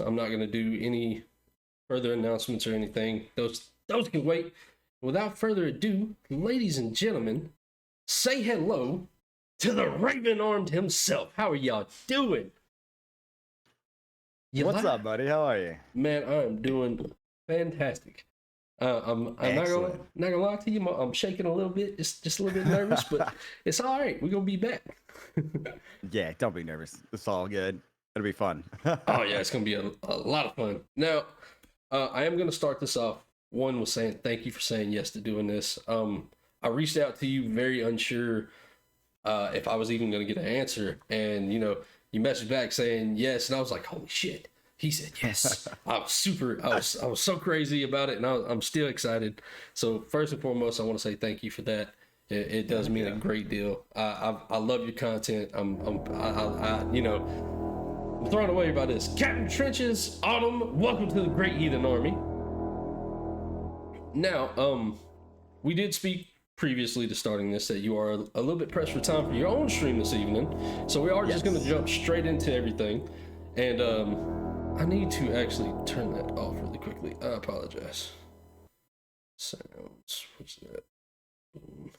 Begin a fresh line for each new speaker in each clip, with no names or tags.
I'm not going to do any further announcements or anything. Those can wait. Without further ado, ladies and gentlemen, say hello to the Raven-Armed himself. How are y'all doing?
What's up, buddy? How are you?
Man, I am doing fantastic. I'm not gonna lie to you. I'm shaking a little bit. It's just a little bit nervous, but it's all right. We're gonna be back.
Yeah, don't be nervous. It's all good. It'll be fun.
Oh yeah, it's gonna be a lot of fun. Now, I am gonna start this off. One was saying thank you for saying yes to doing this. I reached out to you very unsure if I was even gonna get an answer, and you messaged back saying yes, and I was like, holy shit. He said yes. I was so crazy about it, and I'm still excited. So first and foremost, I want to say thank you for that. It does mean a great deal. I love your content. I'm thrown away by this. Captain Trenches, Autumn, welcome to the Great Heathen Army. Now, we did speak previously to starting this that you are a little bit pressed for time for your own stream this evening. So we are just going to jump straight into everything. And I need to actually turn that off really quickly. I apologize. Sounds, what's that? All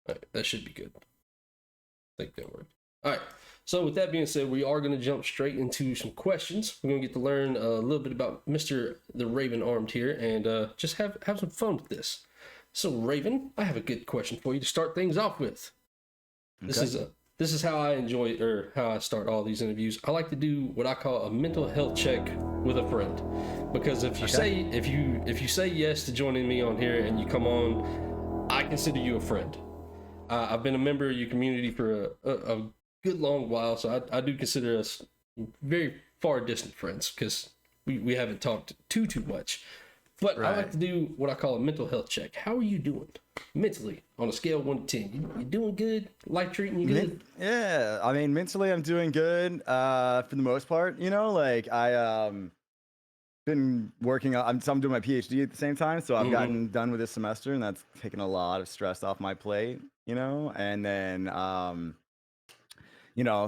right, that should be good. I think that worked. All right. So with that being said, we are going to jump straight into some questions. We're going to get to learn a little bit about Mr. the Raven-Armed here, and just have some fun with this. So Raven, I have a good question for you to start things off with. Okay. This is how I enjoy, or how I start all these interviews. I like to do what I call a mental health check with a friend, because if you say yes to joining me on here and you come on, I consider you a friend. I've been a member of your community for a good long while, so I do consider us very far distant friends because we haven't talked too much. But I like to do what I call a mental health check. How are you doing mentally on a scale of 1 to 10? You doing good? Life treating you good?
Yeah, I mean, mentally I'm doing good for the most part. Like I been working on, I'm doing my PhD at the same time, so I've gotten done with this semester, and that's taken a lot of stress off my plate. And then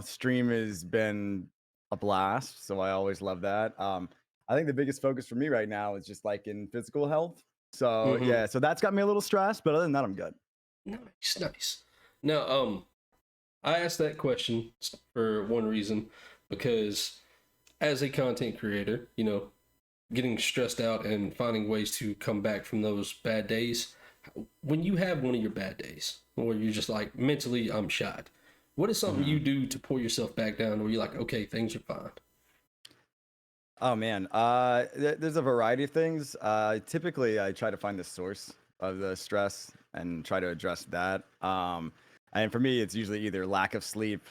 stream has been a blast, so I always love that. I think the biggest focus for me right now is just like in physical health. So yeah, so that's got me a little stressed, but other than that, I'm good.
Nice. Now, I asked that question for one reason, because as a content creator, getting stressed out and finding ways to come back from those bad days. When you have one of your bad days, where you're just like, mentally, I'm shot, what is something you do to pull yourself back down where you're like, okay, things are fine?
Oh man, there's a variety of things. Typically, I try to find the source of the stress and try to address that. And for me, it's usually either lack of sleep,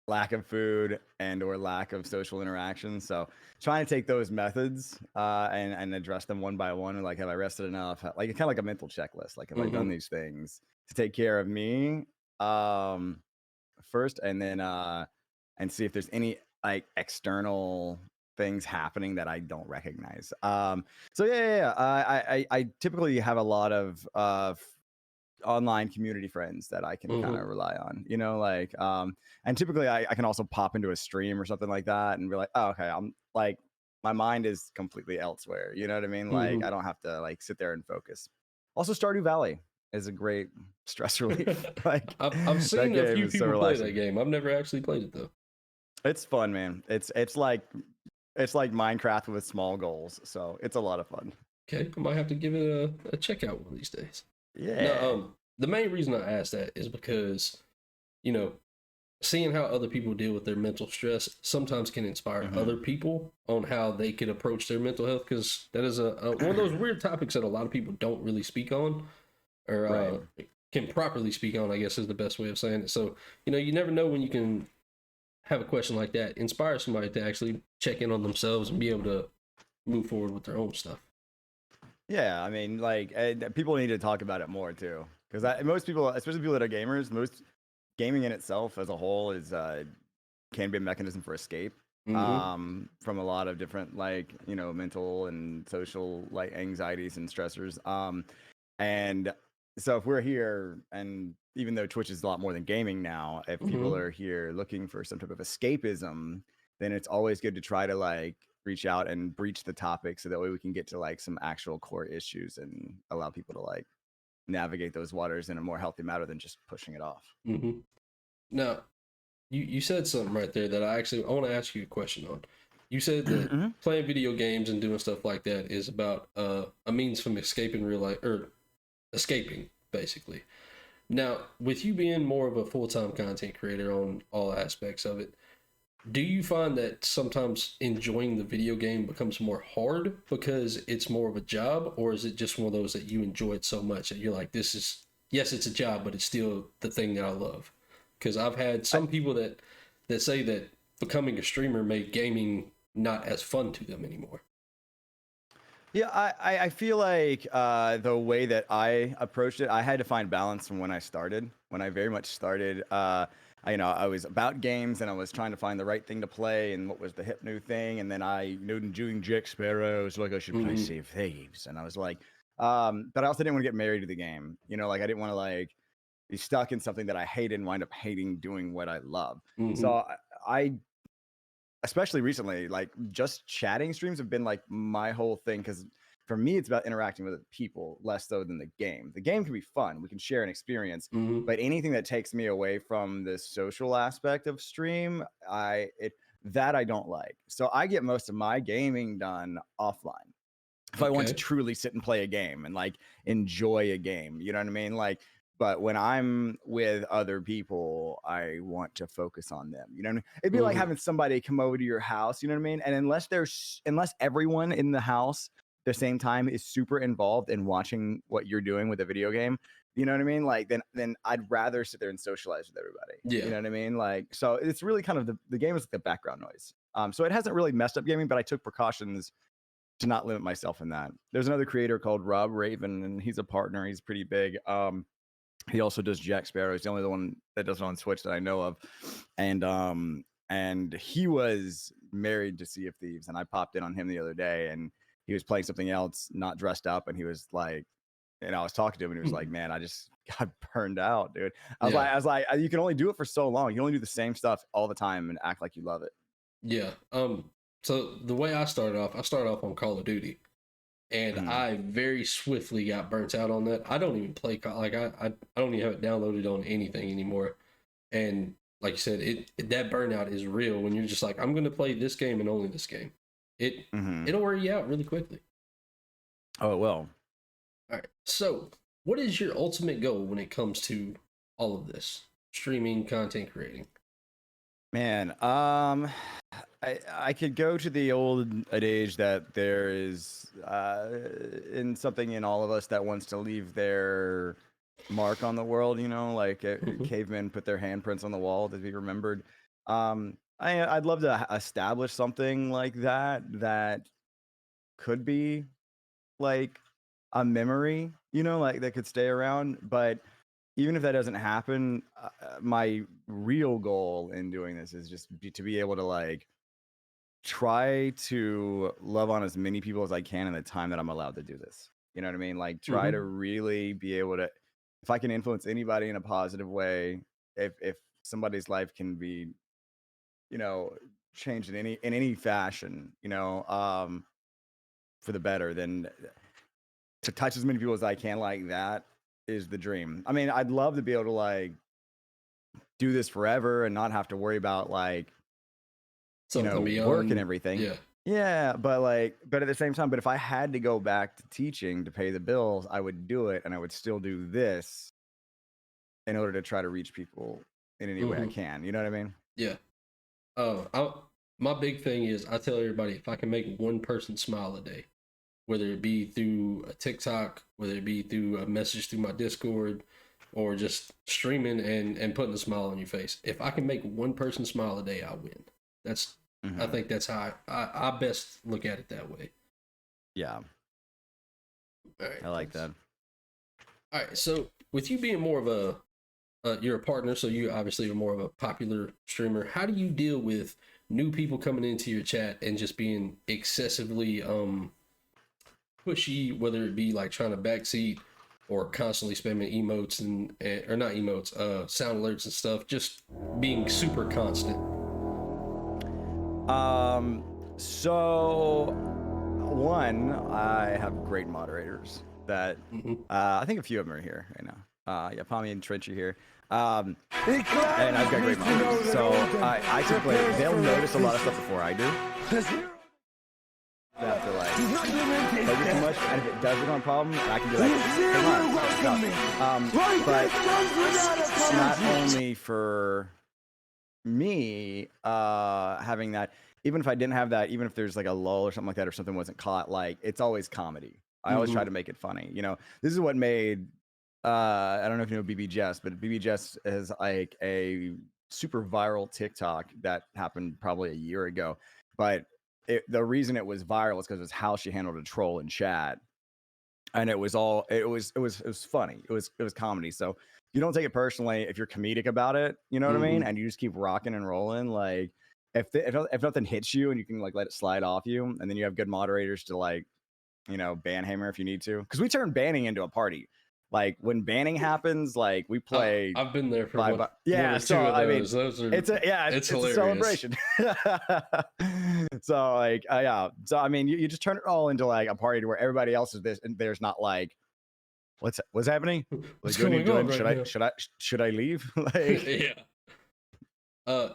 lack of food, or lack of social interaction. So trying to take those methods and address them one by one. Like, have I rested enough? Like, kind of like a mental checklist. Like, have I done these things to take care of me first, and then and see if there's any like external things happening that I don't recognize. So yeah. I typically have a lot of online community friends that I can kind of rely on, and typically I can also pop into a stream or something like that and be like, oh, okay, I'm like, my mind is completely elsewhere. You know what I mean? Like, I don't have to like sit there and focus. Also, Stardew Valley is a great stress relief. Like,
I've seen a few people play that game. I've never actually played it though.
It's fun, man. It's like Minecraft with small goals, so it's a lot of fun.
Okay, I might have to give it a check out one of these days.
Yeah.
Now, the main reason I asked that is because, seeing how other people deal with their mental stress sometimes can inspire other people on how they could approach their mental health, because that is one of those weird topics that a lot of people don't really speak on, or can properly speak on, I guess is the best way of saying it. So, you never know when you can have a question like that inspire somebody to actually check in on themselves and be able to move forward with their own stuff.
Yeah, I mean, like, people need to talk about it more too, because most people, especially people that are gamers, most gaming in itself as a whole is can be a mechanism for escape from a lot of different, like, mental and social, like, anxieties and stressors. And so if we're here, and even though Twitch is a lot more than gaming now, if people are here looking for some type of escapism, then it's always good to try to like reach out and breach the topic so that way we can get to like some actual core issues and allow people to like navigate those waters in a more healthy manner than just pushing it off.
Mm-hmm. Now, you said something right there that I want to ask you a question on. You said that
Mm-hmm.
playing video games and doing stuff like that is about a means from escaping real life, or escaping basically. Now, with you being more of a full-time content creator on all aspects of it, do you find that sometimes enjoying the video game becomes more hard because it's more of a job, or is it just one of those that you enjoy it so much that you're like, this is, yes, it's a job, but it's still the thing that I love? Because I've had some people that say that becoming a streamer made gaming not as fun to them anymore.
Yeah, I feel like the way that I approached it, I had to find balance from when I started. When I very much started, I was about games and I was trying to find the right thing to play and what was the hip new thing. And then I knew doing Jack Sparrow, I was like, I should play Save Thieves. And I was like, but I also didn't want to get married to the game. Like I didn't want to like be stuck in something that I hated and wind up hating doing what I love. So I especially recently, like just chatting streams have been like my whole thing because for me it's about interacting with people less so than the game. The game can be fun, we can share an experience, but anything that takes me away from the social aspect of stream, I don't like. So I get most of my gaming done offline. If I want to truly sit and play a game and like enjoy a game, you know what I mean? Like, but when I'm with other people, I want to focus on them. You know what I mean? It'd be like having somebody come over to your house, you know what I mean? And unless everyone in the house at the same time is super involved in watching what you're doing with a video game, you know what I mean? Like then I'd rather sit there and socialize with everybody.
Yeah.
You know what I mean? Like, so it's really kind of the game is like the background noise. So it hasn't really messed up gaming, but I took precautions to not limit myself in that. There's another creator called Rob Raven, and he's a partner. He's pretty big. He also does Jack Sparrow. He's the only one that does it on Switch that I know of. And he was married to Sea of Thieves, and I popped in on him the other day, and he was playing something else, not dressed up, and he was like, and I was talking to him, and he was like, "Man, I just got burned out, dude." I was like, you can only do it for so long. You can only do the same stuff all the time and act like you love it.
Yeah. So the way I started off on Call of Duty, and I very swiftly got burnt out on that. I don't even play I don't even have it downloaded on anything anymore. And like you said, that burnout is real when you're just like, I'm gonna play this game and only this game. It'll wear you out really quickly.
Oh, it will.
All right. So, what is your ultimate goal when it comes to all of this streaming, content creating?
Man, I could go to the old adage that there is in something in all of us that wants to leave their mark on the world, like cavemen put their handprints on the wall to be remembered. I'd love to establish something like that could be like a memory, like that could stay around. But even if that doesn't happen, my real goal in doing this is just to be able to like try to love on as many people as I can in the time that I'm allowed to do this. You know what I mean? Like try to really be able to, if I can influence anybody in a positive way, if somebody's life can be, changed in any fashion, for the better, then to touch as many people as I can like that is the dream. I mean, I'd love to be able to like do this forever and not have to worry about like
Something beyond
work and everything.
Yeah.
But at the same time, but if I had to go back to teaching to pay the bills, I would do it, and I would still do this in order to try to reach people in any way I can. You know what I mean?
Yeah. My big thing is I tell everybody, if I can make one person smile a day, whether it be through a TikTok, whether it be through a message through my Discord, or just streaming and putting a smile on your face. If I can make one person smile a day, I win. I think that's how I best look at it that way.
Yeah.
All right,
I like that.
All right. So with you being more of you're a partner, so you obviously are more of a popular streamer. How do you deal with new people coming into your chat and just being excessively pushy, whether it be like trying to backseat or constantly spamming emotes or not emotes, sound alerts and stuff, just being super constant?
So one, I have great moderators that I think a few of them are here right now. Yeah, Pommy and Trench are here. And I've got great moderators. So I typically, they'll notice a lot of stuff before I do. Have to like focus too much, and if it does become a problem, I can be like, but not only for me having that, even if I didn't have that, even if there's like a lull or something like that, or something wasn't caught, like it's always comedy. I always try to make it funny. You know, this is what made I don't know if you know BB Jess, but BB Jess is like a super viral TikTok that happened probably a year ago, but the reason it was viral is because it was how she handled a troll in chat, and it was funny. It was comedy. So you don't take it personally if you're comedic about it. You know what I mean? And you just keep rocking and rolling. Like if nothing hits you and you can like let it slide off you, and then you have good moderators to like ban hammer if you need to. Because we turn banning into a party. Like when banning happens, like we play.
I've been there for
one or two
of
those.
Those are
it's a celebration. So like yeah. So I mean, you just turn it all into like a party where everybody else is this, and there's not like what's happening.
What's going on right now?
Should I leave? Like
yeah.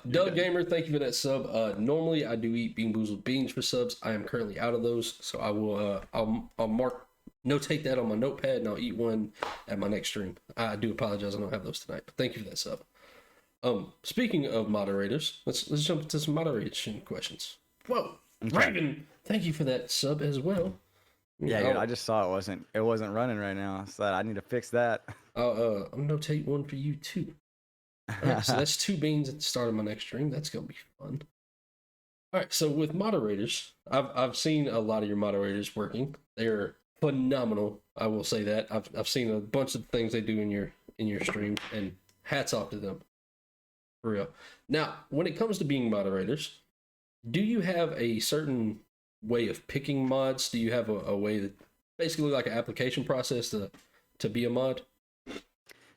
Doug Gamer, thank you for that sub. Normally I do eat Bean Boozled beans for subs. I am currently out of those, so I will I'll notate that on my notepad, and I'll eat one at my next stream. I do apologize, I don't have those tonight, but thank you for that sub. Speaking of moderators, let's jump into some moderation questions. Whoa, okay. Raven, thank you for that sub as well.
Yeah, dude, I just saw it wasn't running right now, so I need to fix that.
I'll notate one for you too. All right, so that's 2 beans at the start of my next stream. That's gonna be fun. All right, so with moderators, I've seen a lot of your moderators working. They're phenomenal. I will say that. I've seen a bunch of things they do in your stream, and hats off to them. For real. Now, when it comes to being moderators, do you have a certain way of picking mods? Do you have a way that basically like an application process to be a mod?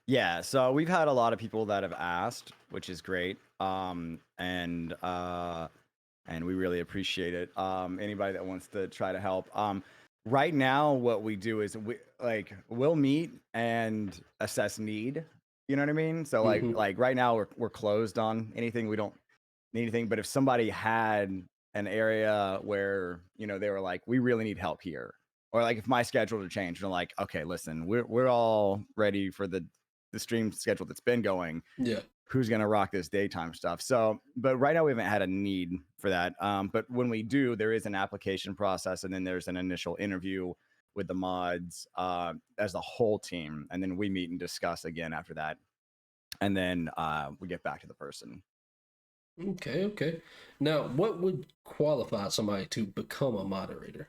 Yeah, so we've had a lot of people that have asked, which is great. And we really appreciate it. Anybody that wants to try to help. Right now what we do is we'll meet and assess need. You know what I mean? So like right now we're closed on anything. We don't need anything, but if somebody had an area where, they were like, we really need help here. Or like if my schedule to change, they're like, okay, listen, we're all ready for the stream schedule that's been going.
Yeah.
Who's going to rock this daytime stuff? So, but right now we haven't had a need for that. But when we do, there is an application process, and then there's an initial interview with the mods as the whole team. And then we meet and discuss again after that. And then we get back to the person.
Okay. Now, what would qualify somebody to become a moderator?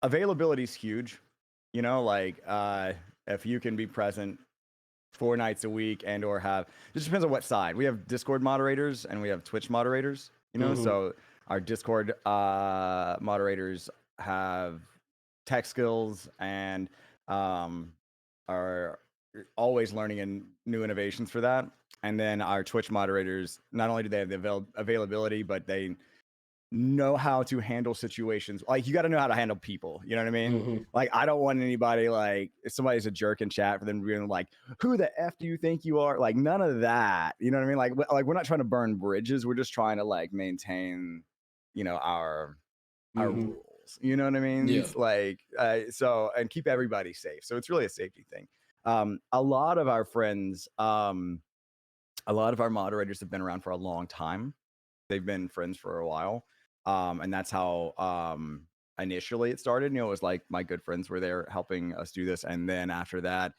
Availability is huge. If you can be present 4 nights a week and or have, it just depends on what side. We have Discord moderators and we have Twitch moderators, so our Discord moderators have tech skills and are always learning in new innovations for that. And then our Twitch moderators, not only do they have the availability, but they know how to handle situations. Like, you got to know how to handle people, you know what I mean? Like, I don't want anybody, like, if somebody's a jerk in chat, for them being like, who the F do you think you are? Like, none of that, you know what I mean? Like we're not trying to burn bridges, we're just trying to like maintain our rules, you know what I mean?
Yeah.
Like so, and keep everybody safe. So it's really a safety thing. A lot of our friends, a lot of our moderators have been around for a long time. They've been friends for a while. And that's how initially it started. It was like my good friends were there helping us do this. And then after that,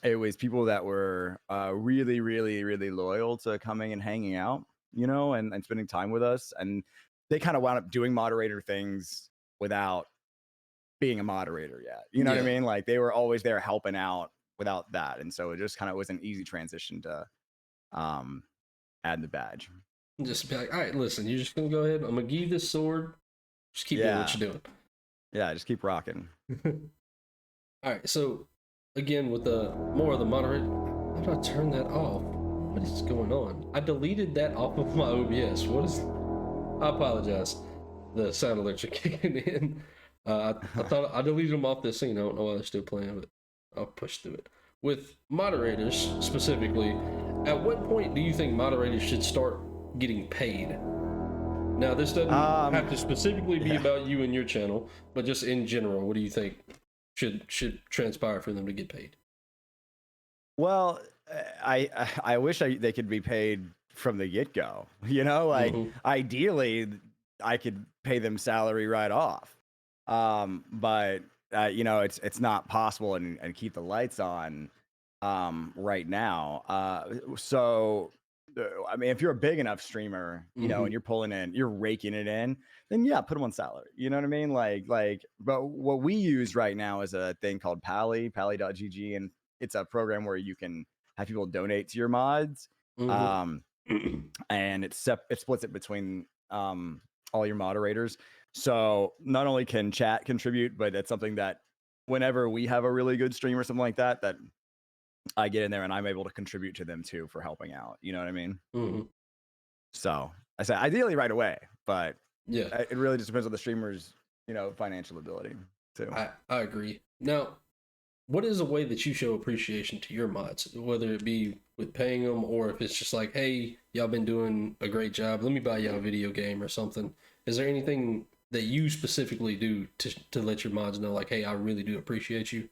it was people that were really, really, really loyal to coming and hanging out, and spending time with us. And they kind of wound up doing moderator things without being a moderator yet. You know what I mean? Like, they were always there helping out without that. And so it just kind of was an easy transition to add the badge.
Just be like, all right, listen, you're just gonna go ahead. I'm gonna give you this sword. Just keep doing what you're doing.
Yeah, just keep rocking.
All right, so again with the more of the moderate, how do I turn that off? What is going on? I deleted that off of my OBS. What is? I apologize. The sound alerts are kicking in. I thought I deleted them off this scene. I don't know why they're still playing, but I'll push through it. With moderators specifically, at what point do you think moderators should start getting paid? Now, this doesn't have to specifically be
yeah.
about you and your channel, but just in general, what do you think should transpire for them to get paid?
Well, I wish they could be paid from the get go. You know, like ideally, I could pay them salary right off. But you know, it's not possible and keep the lights on right now. So I mean, if you're a big enough streamer, you know, and you're pulling in, you're raking it in, then yeah, put them on salary. You know what I mean? But what we use right now is a thing called Pally.gg, and it's a program where you can have people donate to your mods. And it splits it between all your moderators. So not only can chat contribute, but it's something that whenever we have a really good stream or something like that, that I get in there and I'm able to contribute to them too for helping out. You know what I mean? So I said ideally right away, but
yeah,
it really just depends on the streamer's, you know, financial ability too.
I agree. Now, what is a way that you show appreciation to your mods, whether it be with paying them or if it's just like, hey, y'all been doing a great job, let me buy y'all a video game or something? Is there anything that you specifically do to let your mods know, like, hey, I really do appreciate you?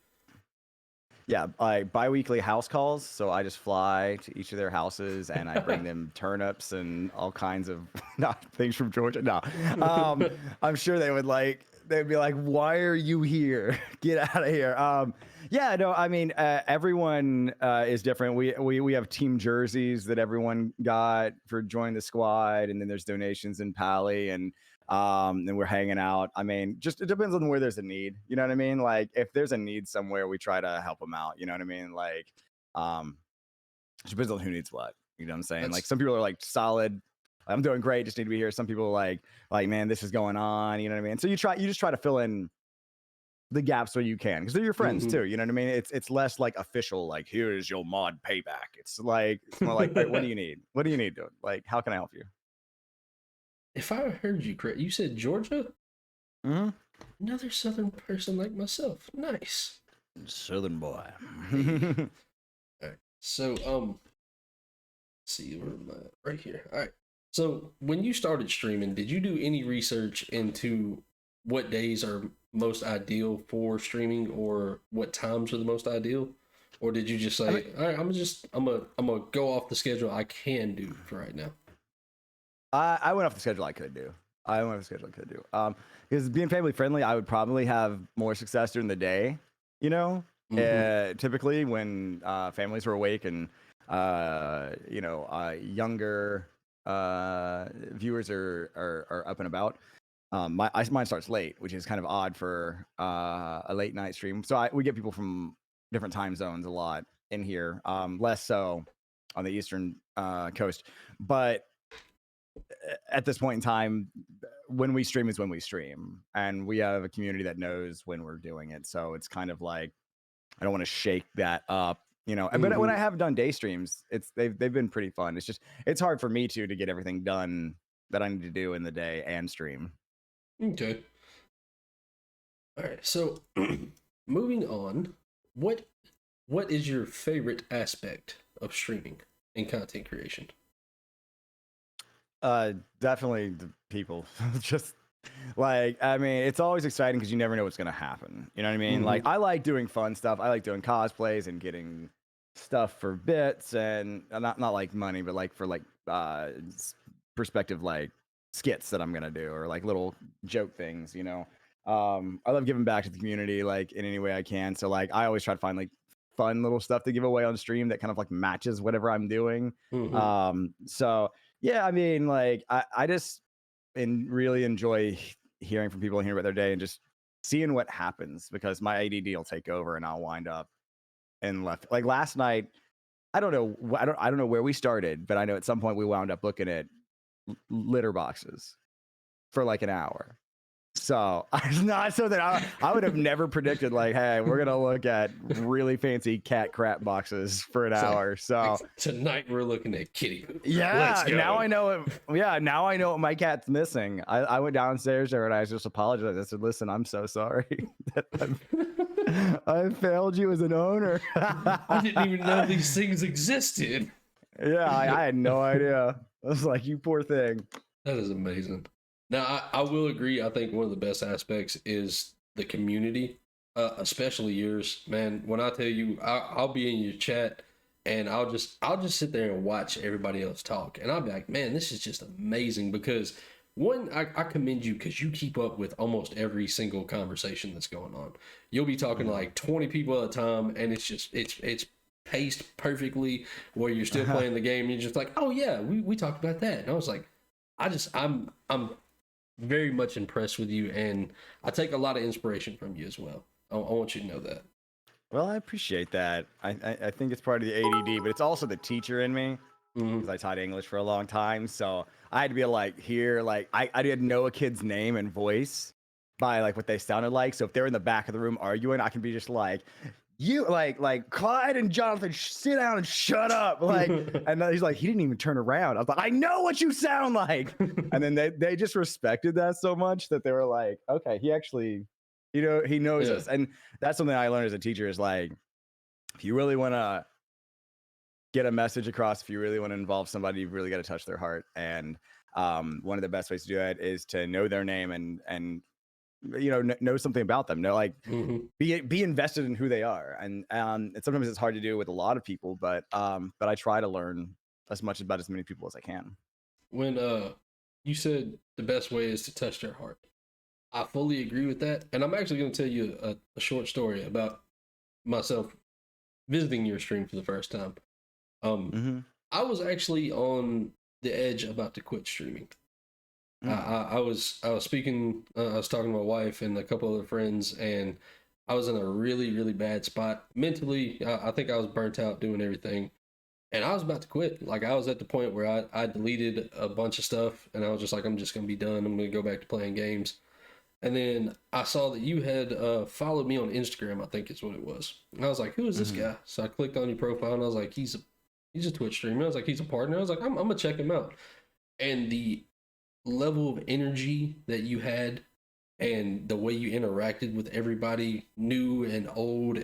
Yeah, bi-weekly house calls. So I just fly to each of their houses and I bring them turnips and all kinds of not things from Georgia. No, I'm sure they'd be like, "Why are you here? Get out of here." Yeah, no, I mean, everyone is different. We have team jerseys that everyone got for joining the squad, and then there's donations in Pally, and we're hanging out. I mean, just it depends on where there's a need. You know what I mean? Like if there's a need somewhere, we try to help them out. You know what I mean? Like, it depends on who needs what. You know what I'm saying? Like some people are like solid. I'm doing great. Just need to be here. Some people like man, this is going on. You know what I mean? So you just try to fill in the gaps where you can because they're your friends too. You know what I mean? It's less like official. Like here's your mod payback. It's more like what do you need? What do you need, dude? Like how can I help you?
If I heard you correct, you said Georgia? Another Southern person like myself. Nice.
Southern boy.
All right. So, let's see, where am I? Right here. All right. So, when you started streaming, did you do any research into what days are most ideal for streaming, or what times are the most ideal, or did you just say, all right, I'm gonna go off the schedule I can do for right now?
I went off the schedule I could do. Because being family friendly, I would probably have more success during the day. You know, typically when families were awake and younger viewers are up and about. Mine starts late, which is kind of odd for a late night stream. So we get people from different time zones a lot in here, less so on the eastern coast, but at this point in time, when we stream is when we stream, and we have a community that knows when we're doing it. So it's kind of like I don't want to shake that up, you know. But when I have done day streams, they've been pretty fun. It's hard for me to get everything done that I need to do in the day and stream.
Okay. All right. So, moving on, what is your favorite aspect of streaming and content creation?
Definitely the people. Just like I mean, it's always exciting because you never know what's gonna happen. You know what I mean? Like I like doing fun stuff. I like doing cosplays and getting stuff for bits and not like money, but like for like perspective like skits that I'm gonna do or like little joke things. You know, I love giving back to the community like in any way I can. So like I always try to find like fun little stuff to give away on stream that kind of like matches whatever I'm doing. So yeah, I mean, like I just really enjoy hearing from people and hearing about their day and just seeing what happens because my ADD will take over and I'll wind up and left. Like last night, I don't know where we started, but I know at some point we wound up looking at litter boxes for like an hour. So it's not so that I would have never predicted like, hey, we're gonna look at really fancy cat crap boxes for an hour. So
tonight we're looking at kitty poop.
yeah,
Let's go.
now I know it. Yeah, now I know what my cat's missing. I went downstairs there and I just apologized. I said, listen, I'm so sorry that I failed you as an owner.
I didn't even know these things existed.
Yeah, I had no idea. I was like, you poor thing.
That is amazing. Now, I will agree. I think one of the best aspects is the community, especially yours, man. When I tell you, I'll be in your chat, and I'll just sit there and watch everybody else talk, and I'll be like, man, this is just amazing. Because one, I commend you because you keep up with almost every single conversation that's going on. You'll be talking to like 20 people at a time, and it's just it's paced perfectly where you're still playing the game. And you're just like, oh yeah, we talked about that, and I was like, I'm very much impressed with you, and I take a lot of inspiration from you as well. I want you to know that.
Well, I appreciate that. I think it's part of the ADD, but it's also the teacher in me because I taught English for a long time. So I had to be like, here, like I didn't know a kid's name and voice by like what they sounded like. So if they're in the back of the room arguing, I can be just like, you like Clyde and Jonathan, sit down and shut up. Like, and then he's like, he didn't even turn around. I was like, I know what you sound like. And then they just respected that so much that they were like, okay, he actually, he knows us. And that's something I learned as a teacher is like, if you really want to get a message across, if you really want to involve somebody, you've really got to touch their heart. And one of the best ways to do it is to know their name and know something about them. Know, like, be invested in who they are. And sometimes it's hard to do with a lot of people, but I try to learn as much about as many people as I can.
When you said the best way is to touch their heart, I fully agree with that. And I'm actually going to tell you a short story about myself visiting your stream for the first time. I was actually on the edge about to quit streaming. I was speaking, I was talking to my wife and a couple other friends, and I was in a really, really bad spot mentally. I think I was burnt out doing everything, and I was about to quit. Like, I was at the point where I deleted a bunch of stuff, and I was just like, I'm just going to be done. I'm going to go back to playing games. And then I saw that you had followed me on Instagram, I think is what it was. And I was like, who is this guy? So I clicked on your profile, and I was like, he's a Twitch streamer. I was like, he's a partner. I was like, I'm going to check him out. And the level of energy that you had and the way you interacted with everybody, new and old,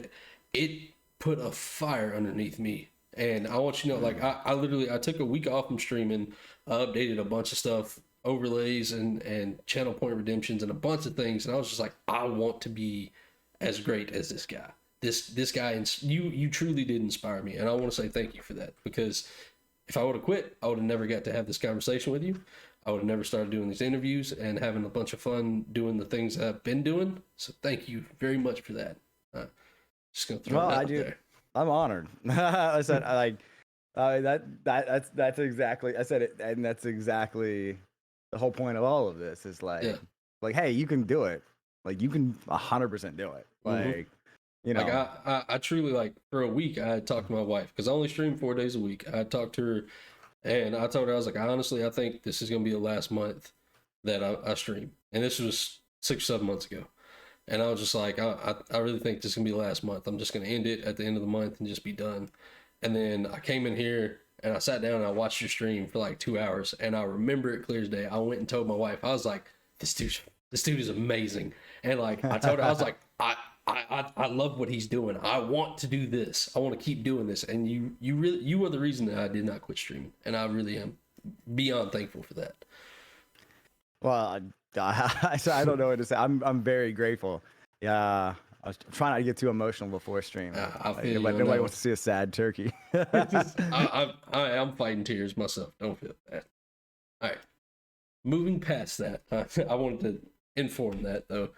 it put a fire underneath me. And I want you to know, like, I literally, I took a week off from streaming, updated a bunch of stuff, overlays and channel point redemptions and a bunch of things. And I was just like, I want to be as great as this guy. This guy, and you truly did inspire me. And I want to say thank you for that, because if I would have quit, I would have never got to have this conversation with you. I would have never started doing these interviews and having a bunch of fun doing the things that I've been doing. So thank you very much for that. Just gonna throw it out there.
I'm honored. I said, that's exactly, I said it, and that's exactly the whole point of all of this is like, like, hey, you can do it. Like, you can 100% do it. Like,
like I truly, like, for a week I had talked to my wife, because I only stream 4 days a week. I talked to her, and I told her, I was like, honestly, I think this is gonna be the last month that I stream, and this was 6 or 7 months ago. And I was just like, I really think this is gonna be the last month. I'm just gonna end it at the end of the month and just be done. And then I came in here and I sat down and I watched your stream for like 2 hours, and I remember it clear as day. I went and told my wife, I was like, this dude is amazing. And like, I told her, I was like, I love what he's doing. I want to do this. I want to keep doing this. And you were the reason that I did not quit streaming. And I really am beyond thankful for that.
Well, I don't know what to say. I'm very grateful. Yeah, I was trying not to get too emotional before stream. Nobody wants to see a sad turkey.
I'm fighting tears myself. Don't feel bad. All right, moving past that, I wanted to inform that though.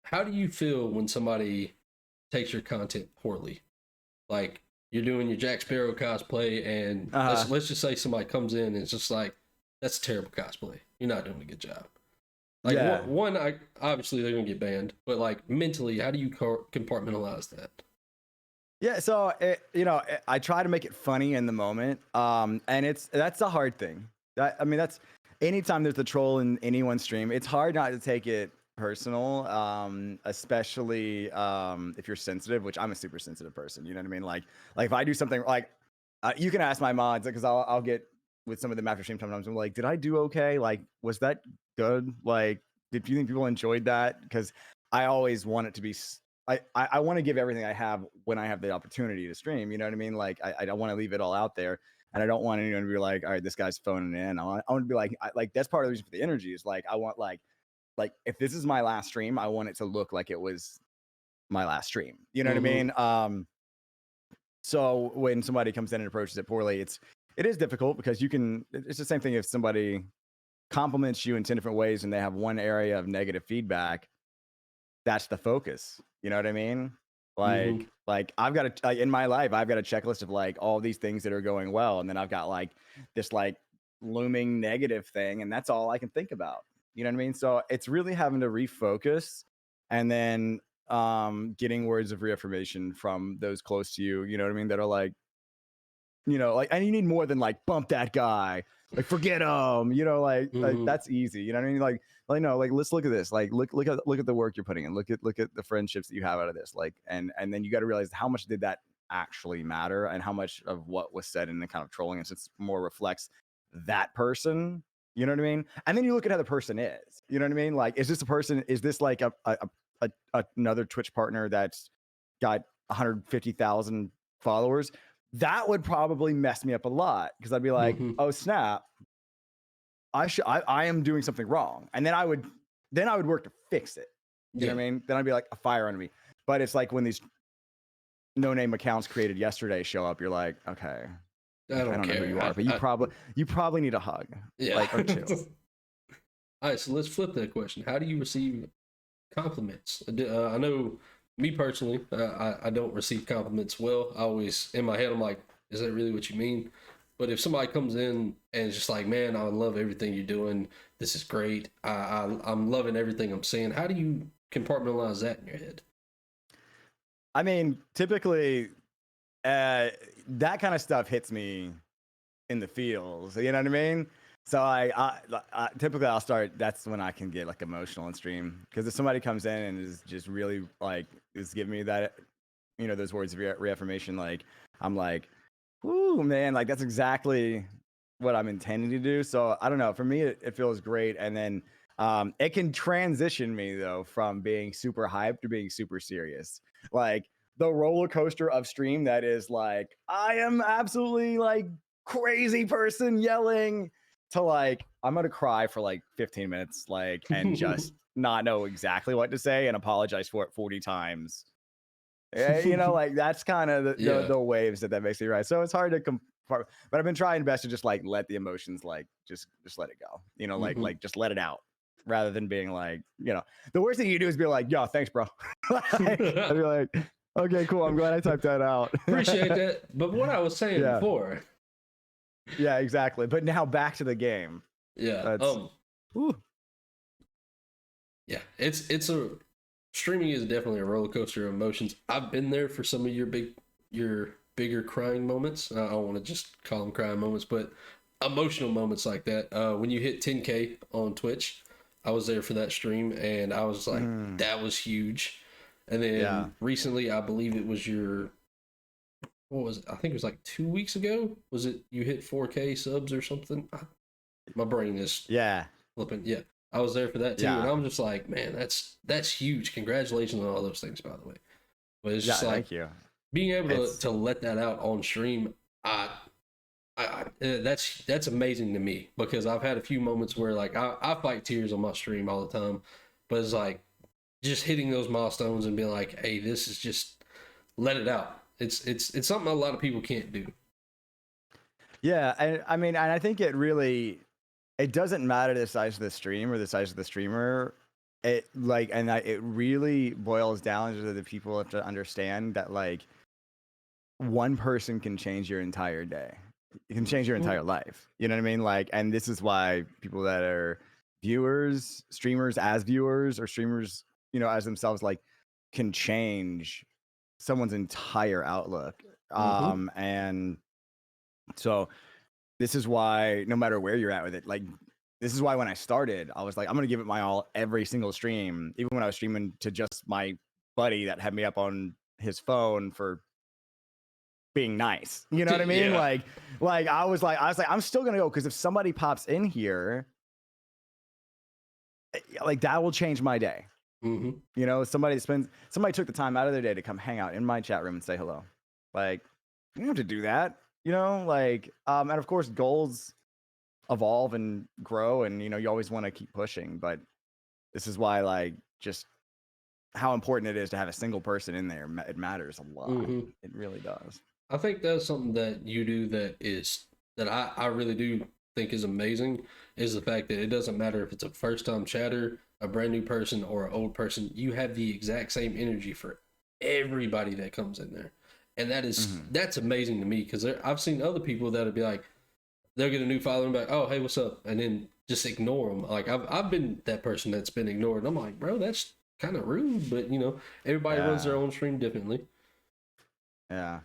How do you feel when somebody takes your content poorly? Like, you're doing your Jack Sparrow cosplay, and let's just say somebody comes in and it's just like, that's a terrible cosplay. You're not doing a good job. Like, obviously they're gonna get banned, but like, mentally, how do you compartmentalize that?
Yeah, so I try to make it funny in the moment, and that's a hard thing. That's anytime there's a troll in anyone's stream, it's hard not to take it personal, especially if you're sensitive, which I'm a super sensitive person. You know what I mean? Like if I do something like, you can ask my mods because I'll get with some of them after stream sometimes. I'm like, did I do okay? Like, was that good? Like, did you think people enjoyed that? Because I always want it to be. I want to give everything I have when I have the opportunity to stream. You know what I mean? Like, I don't want to leave it all out there. And I don't want anyone to be like, all right, this guy's phoning in. I want to be like, that's part of the reason for the energy is like, I want like if this is my last stream, I want it to look like it was my last stream. You know what I mean? So when somebody comes in and approaches it poorly, it is difficult because it's the same thing if somebody compliments you in 10 different ways and they have one area of negative feedback, that's the focus. You know what I mean? Like I've got in my life, I've got a checklist of like all these things that are going well. And then I've got like this like looming negative thing. And that's all I can think about. You know what I mean? So it's really having to refocus and then getting words of reaffirmation from those close to you, you know what I mean? That are like, like, and you need more than like bump that guy, like forget him, like that's easy. You know what I mean? Like no, like let's look at this. Like look at the work you're putting in. Look at the friendships that you have out of this. Like and then you got to realize how much did that actually matter and how much of what was said in the kind of trolling instance more reflects that person. You know what I mean? And then you look at how the person is. You know what I mean? Like, is this like another Twitch partner that's got 150,000 followers? That would probably mess me up a lot because I'd be like, oh snap, I am doing something wrong. And then I would work to fix it. You know what I mean? Then I'd be like a fire under me. But it's like when these no-name accounts created yesterday show up, you're like, okay,
I don't
know
care
who you are, but you probably need a hug.
Yeah.
Like or two.
All right, so let's flip that question. How do you receive compliments? I know me personally, I don't receive compliments well. I always, in my head, I'm like, is that really what you mean? But if somebody comes in and it's just like, man, I love everything you're doing. This is great. I'm loving everything I'm seeing. How do you compartmentalize that in your head?
I mean, typically, that kind of stuff hits me in the feels. You know what I mean? So I typically I'll start. That's when I can get like emotional in stream because if somebody comes in and is just really like is giving me that, those words of reaffirmation, like I'm like, ooh man, like that's exactly what I'm intending to do. So I don't know. For me, it feels great, and then it can transition me though from being super hyped to being super serious. Like the roller coaster of stream that is like I am absolutely like crazy person yelling to like I'm gonna cry for like 15 minutes like and just not know exactly what to say and apologize for it 40 times. Like that's kind of the waves that makes me right. So it's hard to but I've been trying best to just like let the emotions like just let it go. Like just let it out rather than being like, the worst thing you do is be like, yo, thanks, bro. I'd be like, okay, cool. I'm glad I typed that out.
Appreciate that. But what I was saying before.
Yeah, exactly. But now back to the game.
Yeah. Yeah, it's a streaming is definitely a roller coaster of emotions. I've been there for some of your bigger crying moments. I don't want to just call them crying moments, but emotional moments like that. When you hit 10K on Twitch, I was there for that stream, and I was like, that was huge. And then recently, I believe it was what was it? I think it was like 2 weeks ago. Was it you hit 4K subs or something? My brain is flipping. Yeah. I was there for that too, and I'm just like, man, that's huge. Congratulations on all those things, by the way. But it's just like
thank you.
Being able to let that out on stream. That's amazing to me because I've had a few moments where like I fight tears on my stream all the time, but it's like just hitting those milestones and being like, hey, this is just let it out. It's something a lot of people can't do.
Yeah, I mean, and I think it doesn't matter the size of the stream or the size of the streamer. It really boils down to the people have to understand that like one person can change your entire day. It can change your entire life. You know what I mean? Like, and this is why people that are streamers as viewers or streamers, as themselves, like can change someone's entire outlook. And so this is why no matter where you're at with it, like this is why when I started, I was like, I'm gonna give it my all every single stream, even when I was streaming to just my buddy that had me up on his phone for being nice. You know what I mean?
Yeah.
Like I was like, I'm still gonna go because if somebody pops in here, like that will change my day.
Mm-hmm.
You know, somebody took the time out of their day to come hang out in my chat room and say hello. Like, you don't have to do that. You know, like, and of course, goals evolve and grow, and you know, you always want to keep pushing. But this is why, like, just how important it is to have a single person in there. It matters a lot.
Mm-hmm.
It really does.
I think that's something that you do that I really do think is amazing, is the fact that it doesn't matter if it's a first time chatter, a brand new person, or an old person. You have the exact same energy for everybody that comes in there. And that's amazing to me, because I've seen other people that'll be like, they'll get a new follower and be like, oh, hey, what's up? And then just ignore them. Like I've been that person that's been ignored. And I'm like, bro, that's kind of rude, but you know, everybody runs their own stream differently.
Yeah.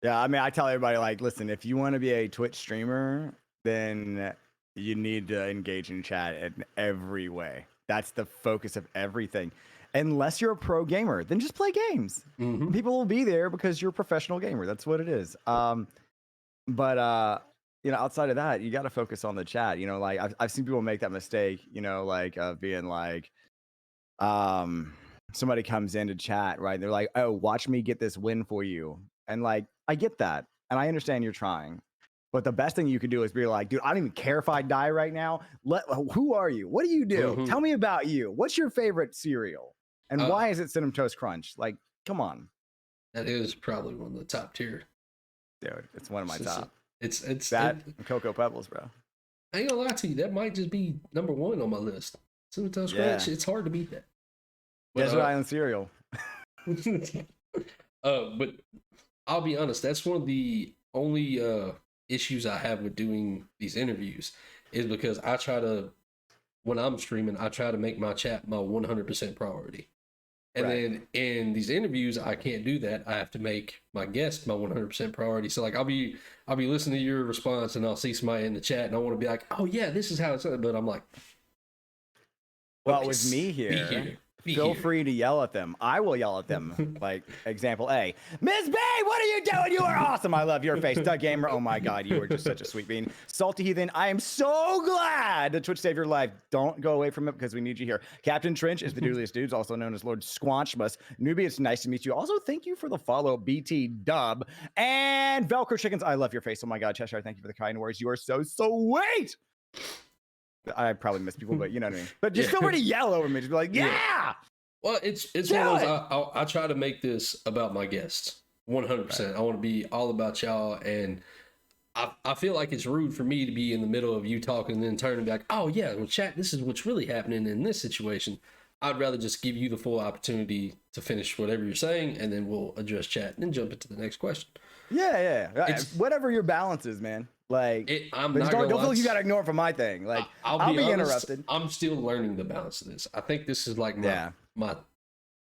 Yeah, I mean, I tell everybody, like, listen, if you want to be a Twitch streamer, then you need to engage in chat in every way. That's the focus of everything. Unless you're a pro gamer, then just play games.
Mm-hmm.
People will be there because you're a professional gamer. That's what it is. But you know, outside of that, you got to focus on the chat. You know, like I've seen people make that mistake. You know, like being like, somebody comes in to chat, right? They're like, oh, watch me get this win for you. And like, I get that. And I understand you're trying. But the best thing you could do is be like, dude, I don't even care if I die right now. Who are you? What do you do?
Mm-hmm.
Tell me about you. What's your favorite cereal? And why is it Cinnamon Toast Crunch? Like, come on.
That is probably one of the top tier.
Dude, it's one of my top.
It's
that and Cocoa Pebbles, bro.
I ain't gonna lie to you, that might just be number one on my list. Cinnamon Toast Crunch, it's hard to beat that.
Desert Island cereal.
But I'll be honest, that's one of the only issues I have with doing these interviews, is because I try to, when I'm streaming, I try to make my chat my 100% priority. And then in these interviews, I can't do that. I have to make my guest my 100% priority. So like I'll be listening to your response, and I'll see somebody in the chat, and I want to be like, oh yeah, this is how it's, but I'm like,
well, with me here, feel free to yell at them. I will yell at them. Like, example A, Ms. B, what are you doing? You are awesome. I love your face. Doug Gamer, oh my God, you are just such a sweet bean. Salty Heathen, I am so glad that Twitch saved your life. Don't go away from it because we need you here. Captain Trench is the doodliest dudes, also known as Lord Squanchmus. Newbie, it's nice to meet you. Also, thank you for the follow, BT Dub. And Velcro Chickens, I love your face. Oh my God, Cheshire, thank you for the kind words. You are so sweet. I probably miss people, but you know what I mean. But just feel free to yell over me. Just be like, yeah.
Well, it's one of those. I try to make this about my guests 100%. I want to be all about y'all, and I feel like it's rude for me to be in the middle of you talking and then turn and be like, oh yeah, well, chat, this is what's really happening in this situation. I'd rather just give you the full opportunity to finish whatever you're saying, and then we'll address chat and then jump into the next question.
Yeah. Whatever your balance is, man. Like, don't feel like you gotta ignore from my thing. Like, I'll be honest, interrupted.
I'm still learning the balance of this. I think this is like my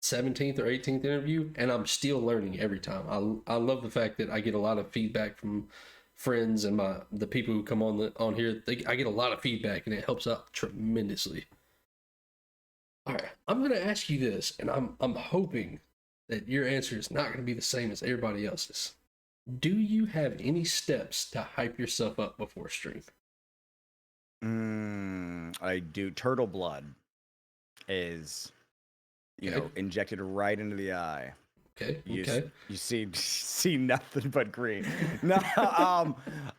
17th or 18th interview, and I'm still learning every time. I love the fact that I get a lot of feedback from friends and the people who come on here. I get a lot of feedback, and it helps out tremendously. All right, I'm gonna ask you this, and I'm hoping that your answer is not gonna be the same as everybody else's. Do you have any steps to hype yourself up before stream?
I do. Turtle blood is, you know, injected right into the eye.
Okay.
You see nothing but green. No,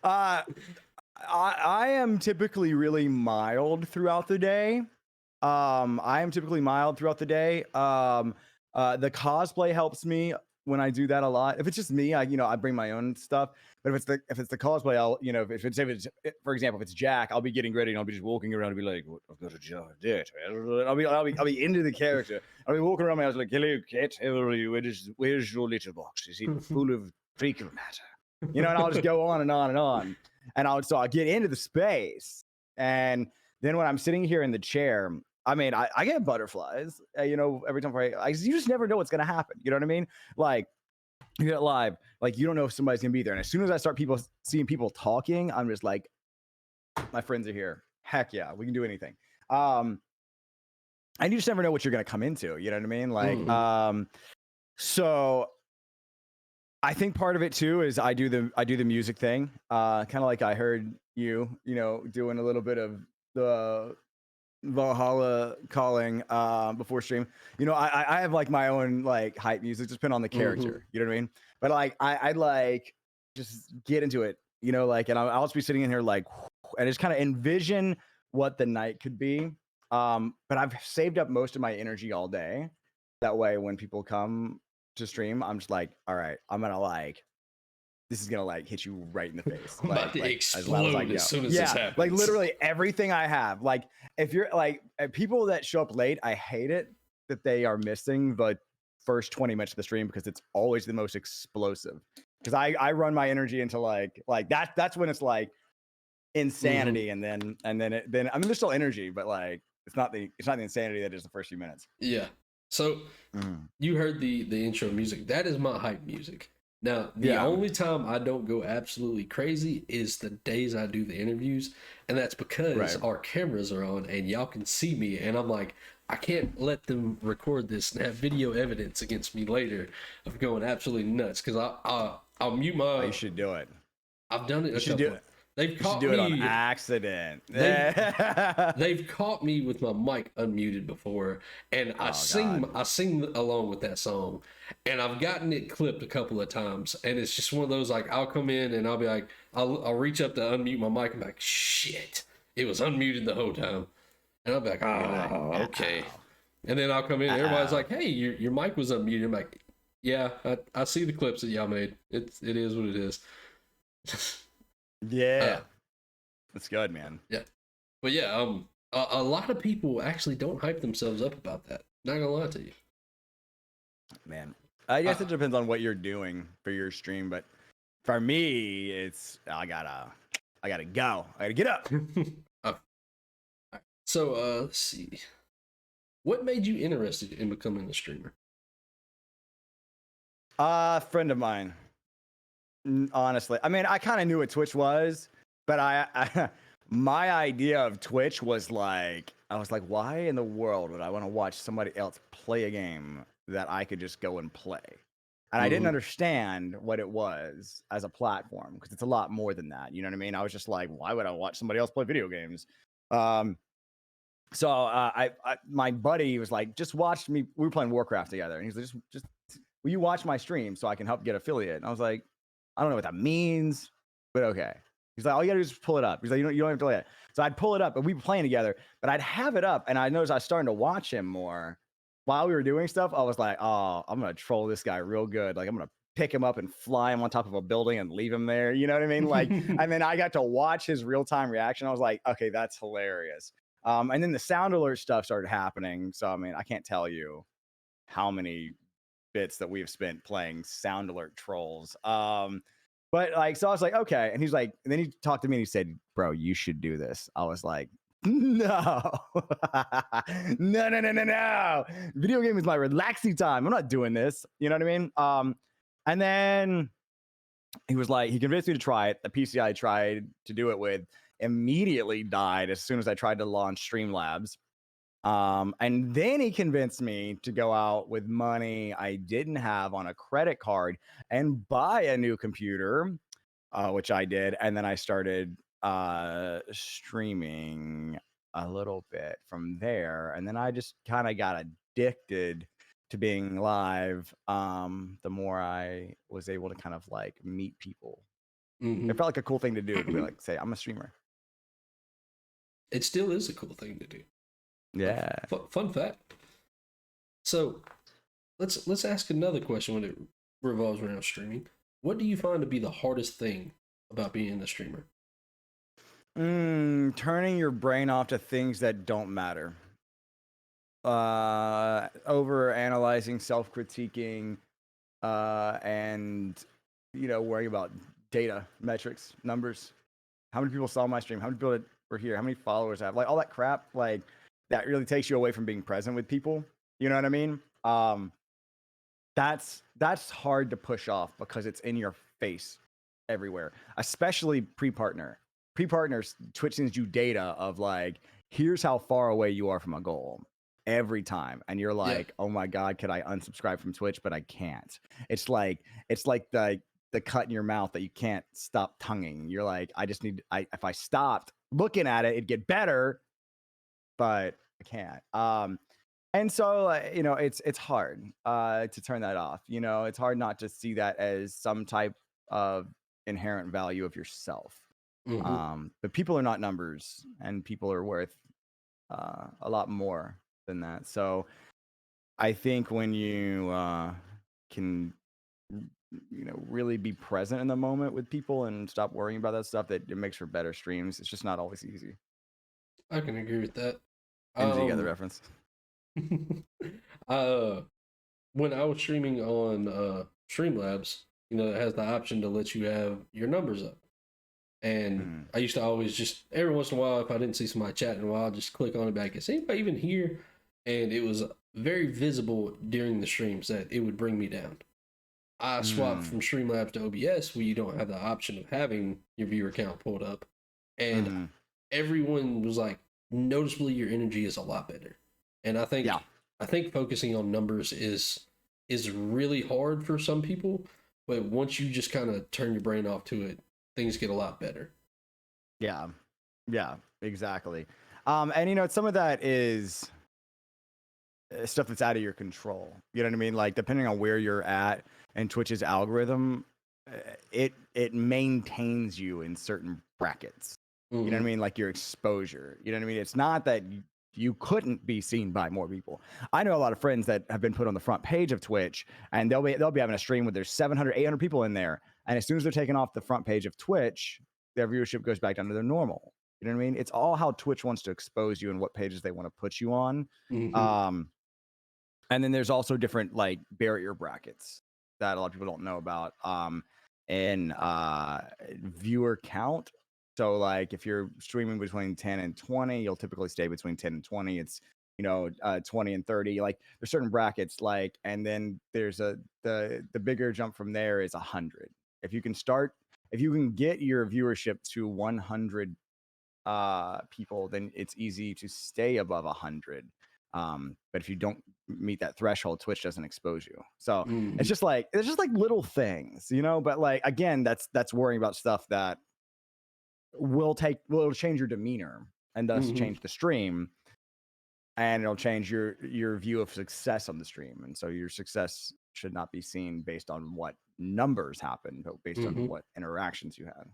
I am typically really mild throughout the day. The cosplay helps me when I do that a lot. If it's just me, I bring my own stuff. But if it's the cosplay, I'll, for example, if it's Jack, I'll be getting ready and I'll be just walking around and be like, I've got a jar of dirt. I'll be into the character. I'll be walking around my house like, hello, cat, where's your litter box? Is it full of fecal matter? And I'll just go on and on and on. And I'll get into the space. And then when I'm sitting here in the chair, I mean, I get butterflies, every time you just never know what's going to happen. You know what I mean? Like, you get live, like, you don't know if somebody's going to be there. And as soon as I start seeing people talking, I'm just like, my friends are here. heck yeah, we can do anything. And you just never know what you're gonna come into. You know what I mean? Like, so I think part of it too is I do the music thing. Kind of like I heard you know, doing a little bit of the Valhalla calling before stream. You know, I have like my own like hype music, just depending on the character. You know what I mean? But like I like just get into it. You know, like, and I'll just be sitting in here like, and just kind of envision what the night could be. But I've saved up most of my energy all day. That way, when people come to stream, I'm just like, all right, I'm gonna like, this is gonna like hit you right in the face,
I'm about to
like as loud as I
explode
go.
as soon as this
Yeah,
happens.
like literally everything I have. Like if you're like people that show up late, I hate it that they are missing the first 20 minutes of the stream because it's always the most explosive. Because I run my energy into like that's when it's like insanity, and then I mean there's still energy, but like it's not the insanity that is the first few minutes.
Yeah. So you heard the intro music. That is my hype music. Now, the only time I don't go absolutely crazy is the days I do the interviews, and that's because our cameras are on and y'all can see me, and I'm like, I can't let them record this and have video evidence against me later of going absolutely nuts, because I'll mute my.
You should do it.
I've done it.
You should do it.
They've caught
me
on
accident.
They've caught me with my mic unmuted before, and I sing along with that song, and I've gotten it clipped a couple of times, and it's just one of those like I'll come in and I'll be like I'll reach up to unmute my mic and be like, shit, it was unmuted the whole time, and I'll be like, oh, okay, and then I'll come in and everybody's like, hey, your mic was unmuted. I'm like, yeah, I see the clips that y'all made. It is what it is.
Yeah, that's good, man.
Yeah, but yeah, a lot of people actually don't hype themselves up about that. Not gonna lie to you,
man. I guess it depends on what you're doing for your stream, but for me, it's I gotta go. I gotta get up.
So let's see, what made you interested in becoming a streamer?
Friend of mine. Honestly, I mean, I kind of knew what Twitch was, but I my idea of Twitch was like, I was like, why in the world would I want to watch somebody else play a game that I could just go and play? And I didn't understand what it was as a platform, because it's a lot more than that. You know what I mean? I was just like, why would I watch somebody else play video games? So my buddy was like, just watch me. We were playing Warcraft together, and he's like, just will you watch my stream so I can help get affiliate? And I was like, I don't know what that means, but okay. He's like, all you gotta do is pull it up. He's like, you don't have to play it. So I'd pull it up, and we'd be playing together, but I'd have it up, and I noticed I was starting to watch him more while we were doing stuff. I was like, oh, I'm gonna troll this guy real good. Like, I'm gonna pick him up and fly him on top of a building and leave him there. You know what I mean? Like, and then I got to watch his real-time reaction. I was like, okay, that's hilarious. And then the sound alert stuff started happening. So I mean, I can't tell you how many bits that we've spent playing sound alert trolls. But like, so I was like, okay. And he's like, and then he talked to me and he said, bro, you should do this. I was like, no, no. Video game is my relaxing time. I'm not doing this. You know what I mean? And then he was like, he convinced me to try it. The PC I tried to do it with immediately died as soon as I tried to launch Streamlabs. And then he convinced me to go out with money I didn't have on a credit card and buy a new computer, which I did. And then I started streaming a little bit from there. And then I just kind of got addicted to being live. The more I was able to kind of like meet people. It felt like a cool thing to do to be like, say, I'm a streamer.
It still is a cool thing to do.
Yeah.
Fun fact. So let's ask another question when it revolves around streaming. What do you find to be the hardest thing about being a streamer?
Turning your brain off to things that don't matter. Over analyzing, self-critiquing, and worrying about data, metrics, numbers. How many people saw my stream? How many people were here? How many followers I have? Like all that crap, like that really takes you away from being present with people. You know what I mean? That's hard to push off because it's in your face everywhere, especially pre-partner. pre-partners, Twitch sends you data of like, here's how far away you are from a goal every time, and you're
Yeah.
like, oh my god, could I unsubscribe from Twitch? But I can't. It's like the cut in your mouth that you can't stop tonguing. You're like, I just need. If I stopped looking at it, it'd get better, but I can't. And so it's hard to turn that off. It's hard not to see that as some type of inherent value of yourself. But people are not numbers, and people are worth a lot more than that. So I think when you can really be present in the moment with people and stop worrying about that stuff, that it makes for better streams. It's just not always easy.
I can agree with that.
And you get the reference.
uh, when I was streaming on Streamlabs, it has the option to let you have your numbers up. And I used to always just, every once in a while, if I didn't see somebody chatting in a while, just click on it back. Is anybody even here? And it was very visible during the streams that it would bring me down. I swapped from Streamlabs to OBS, where you don't have the option of having your viewer count pulled up. And everyone was like, noticeably, your energy is a lot better. And I think focusing on numbers is really hard for some people, but once you just kind of turn your brain off to it, things get a lot better.
Yeah, exactly. And some of that is stuff that's out of your control. You know what I mean? Like, depending on where you're at and Twitch's algorithm, it maintains you in certain brackets. You know what I mean? Like your exposure. You know what I mean? It's not that you couldn't be seen by more people. I know a lot of friends that have been put on the front page of Twitch, and they'll be having a stream where there's 700, 800 people in there, and as soon as they're taken off the front page of Twitch, their viewership goes back down to their normal. You know what I mean? It's all how Twitch wants to expose you and what pages they want to put you on. And then there's also different like barrier brackets that a lot of people don't know about. And viewer count. So like if you're streaming between 10 and 20, you'll typically stay between 10 and 20. It's 20 and 30. Like there's certain brackets, like, and then there's the bigger jump from there is 100. If you can get your viewership to 100 people, then it's easy to stay above 100. But if you don't meet that threshold, Twitch doesn't expose you. So it's just like little things, but like, again, that's worrying about stuff that will change your demeanor and thus change the stream, and it'll change your view of success on the stream. And so your success should not be seen based on what numbers happen, but based on what interactions you had.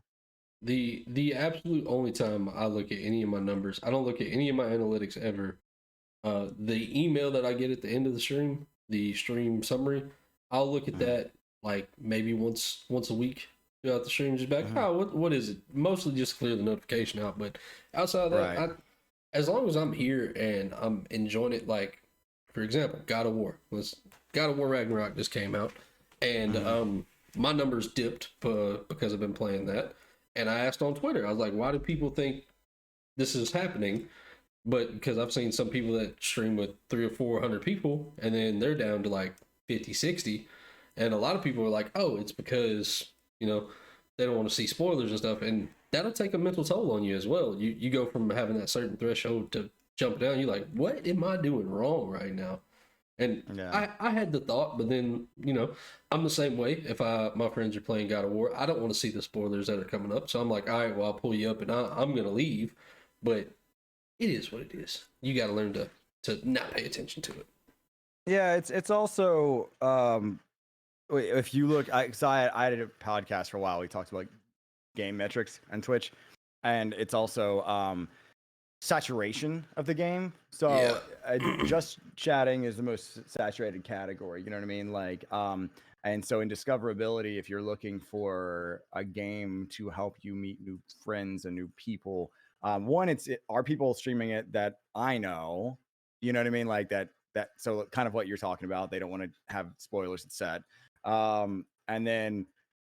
The absolute only time I look at any of my numbers, I don't look at any of my analytics ever. The email that I get at the end of the stream, the stream summary, I'll look at that like maybe once a week throughout the stream, just back. Oh, what is it? Mostly just clear the notification out. But outside of that, as long as I'm here and I'm enjoying it, like for example, God of War Ragnarok just came out, and my numbers dipped because I've been playing that. And I asked on Twitter, I was like, why do people think this is happening? But because I've seen some people that stream with 300 or 400 people, and then they're down to like 50, 60. And a lot of people are like, oh, it's because, they don't want to see spoilers and stuff. And that'll take a mental toll on you as well. You go from having that certain threshold to jump down. You're like, what am I doing wrong right now? And I had the thought, but then, I'm the same way. If my friends are playing God of War, I don't want to see the spoilers that are coming up. So I'm like, all right, well, I'll pull you up and I'm going to leave. But it is what it is. You got to learn to not pay attention to it.
Yeah, it's also, if you look, I did a podcast for a while. We talked about game metrics on Twitch, and it's also saturation of the game. So just chatting is the most saturated category. You know what I mean? Like, and so in discoverability, if you're looking for a game to help you meet new friends and new people, one, are people streaming it that I know? You know what I mean? Like that. So kind of what you're talking about. They don't want to have spoilers set. And then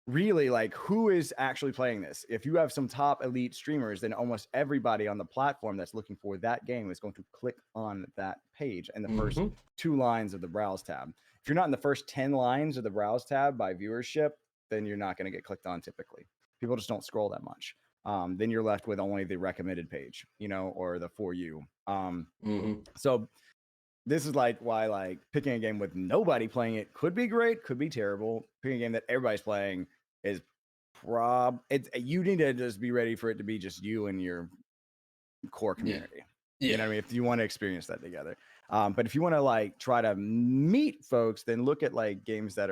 really, like, who is actually playing this? If you have some top elite streamers, then almost everybody on the platform that's looking for that game is going to click on that page in the first 2 lines of the browse tab. If you're not in the first 10 lines of the browse tab by viewership, then you're not going to get clicked on typically. People just don't scroll that much. then you're left with only the recommended page, or the for you.
Mm-hmm.
So this is like why like picking a game with nobody playing it could be great, could be terrible. Picking a game that everybody's playing is you need to just be ready for it to be just you and your core community.
Yeah.
You know what I mean? If you want to experience that together. But if you want to like try to meet folks, then look at like games that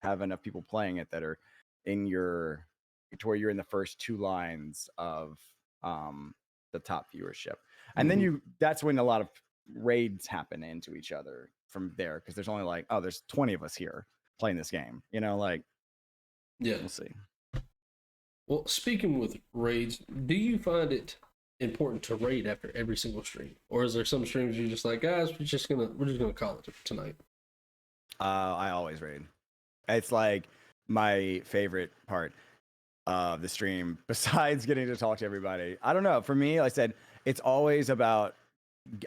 have enough people playing it that are in to where you're in the first two lines of the top viewership. And then that's when a lot of raids happen into each other from there, because there's only like, oh, there's 20 of us here playing this game. Like,
yeah.
We'll see.
Well, speaking with raids, do you find it important to raid after every single stream, or is there some streams you're just like, guys, we're just gonna call it tonight?
I always raid. It's like my favorite part of the stream, besides getting to talk to everybody. I don't know. For me, like I said, it's always about.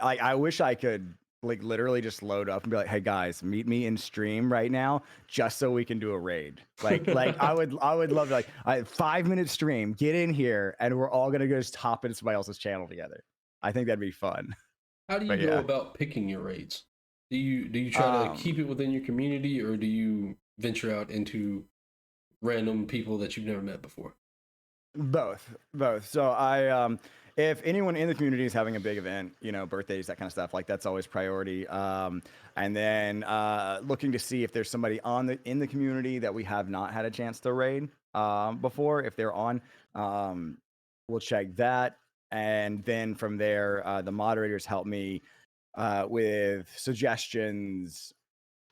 I wish I could like literally just load up and be like, "Hey guys, meet me in stream right now, just so we can do a raid." Like I would love to, like, 5-minute stream, get in here, and we're all gonna go just hop into somebody else's channel together. I think that'd be fun.
How do you go about picking your raids? Do you try to keep it within your community, or do you venture out into random people that you've never met before?
Both. So if anyone in the community is having a big event, birthdays, that kind of stuff, like that's always priority. And then looking to see if there's somebody in the community that we have not had a chance to raid before. If they're on, we'll check that. And then from there, the moderators help me with suggestions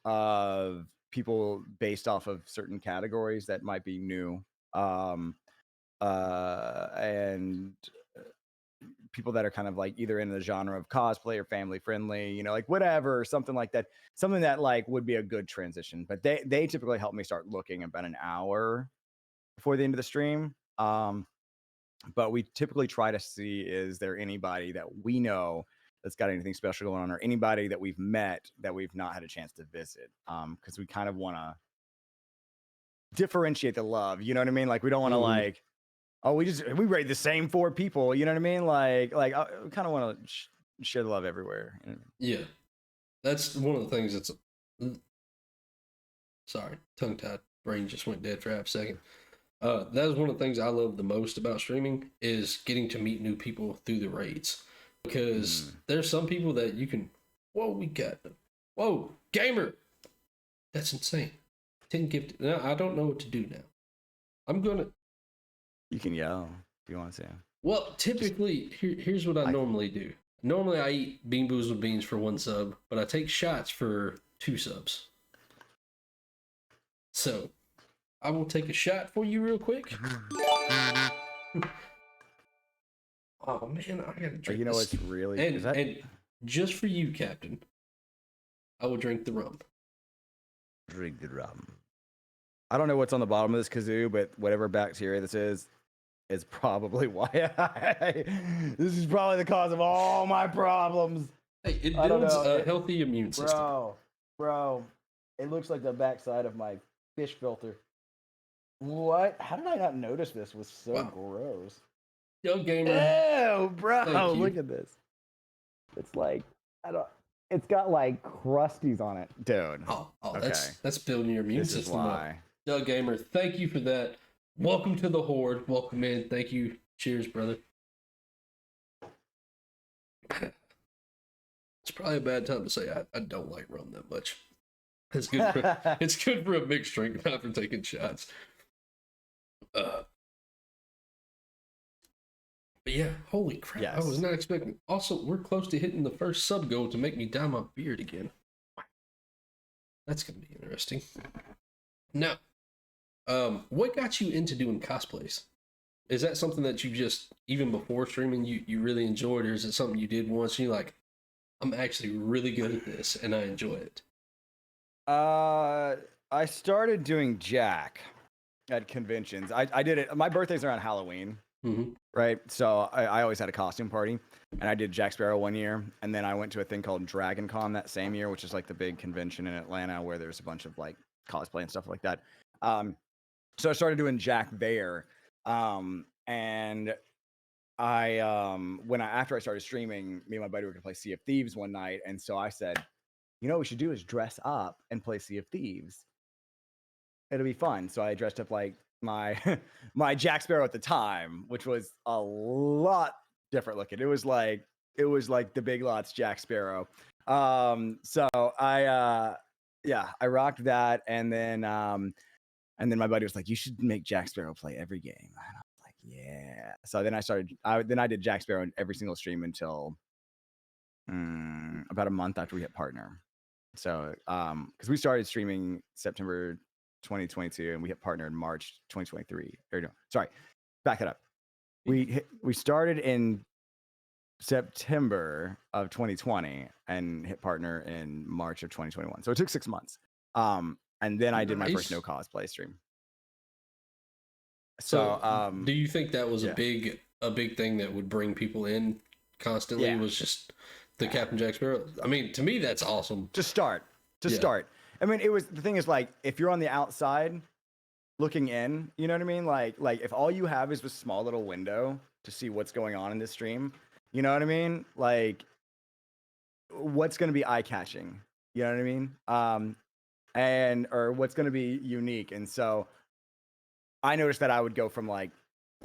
of people based off of certain categories that might be new. And people that are kind of like either in the genre of cosplay or family friendly, like whatever, something like that, something that like would be a good transition. But they typically help me start looking about an hour before the end of the stream. But we typically try to see, is there anybody that we know that's got anything special going on, or anybody that we've met that we've not had a chance to visit, because we kind of want to differentiate the love, you know what I mean? Like we don't want to like, oh, we raid the same 4 people, you know what I mean? Like we kind of want to share the love everywhere.
Yeah, that's one of the things that's. Sorry, tongue tied. Brain just went dead for half a second. That is one of the things I love the most about streaming, is getting to meet new people through the raids, because there's some people that you can. Whoa, gamer, that's insane. 10 gifted. Now I don't know what to do now. I'm gonna.
You can yell if you want to.
Well, typically, here's what I normally do. Normally, I eat Bean Boozled beans for 1 sub, but I take shots for 2 subs. So, I will take a shot for you real quick. Oh man, I gotta drink.
You know what's really
and just for you, Captain, I will drink the rum.
Drink the rum. I don't know what's on the bottom of this kazoo, but whatever bacteria this is probably why this is probably the cause of all my problems.
Hey, it builds a healthy immune system.
Bro, it looks like the backside of my fish filter. What? How did I not notice this? Was so gross.
Yo, gamer.
Ew, bro, look at this. It's like, it's got like crusties on it, dude.
Oh, okay. That's building your immune system up. Doug Gamer, thank you for that. Welcome to the Horde. Welcome in. Thank you. Cheers, brother. It's probably a bad time to say I don't like rum that much. It's good for a mixed drink, not for taking shots. But yeah, holy crap. Yes. I was not expecting. Also, we're close to hitting the first sub goal to make me dye my beard again. That's going to be interesting. Now, what got you into doing cosplays? Is that something that you just, even before streaming, you really enjoyed, or is it something you did once and you're like, I'm actually really good at this and I enjoy it?
I started doing Jack at conventions. I did it. My birthday's around Halloween, right? So I always had a costume party, and I did Jack Sparrow one year, and then I went to a thing called Dragon Con that same year, which is like the big convention in Atlanta where there's a bunch of like cosplay and stuff like that. So I started doing Jack there. and after I started streaming, me and my buddy were gonna play Sea of Thieves one night, and so I said, you know what we should do is dress up and play Sea of Thieves. It'll be fun. So I dressed up like my my Jack Sparrow at the time, which was a lot different looking. It was like the Big Lots Jack Sparrow. So I rocked that, and then my buddy was like, you should make Jack Sparrow play every game. And I was like, yeah. So then I did Jack Sparrow in every single stream until about a month after we hit partner. So because we started streaming September 2022 and we hit partner in March 2023. Or no, sorry, back it up. We started in September of 2020 and hit partner in March of 2021. So it took 6 months. And then I did my first no cosplay stream.
So do you think that was a big thing that would bring people in constantly? Was just the Captain Jack Sparrow? I mean, to me, that's awesome.
To start. I mean, the thing is, like, if you're on the outside looking in, you know what I mean? Like if all you have is this small little window to see what's going on in this stream, you know what I mean? Like, what's going to be eye catching? You know what I mean? Or what's going to be unique? And so I noticed that I would go from like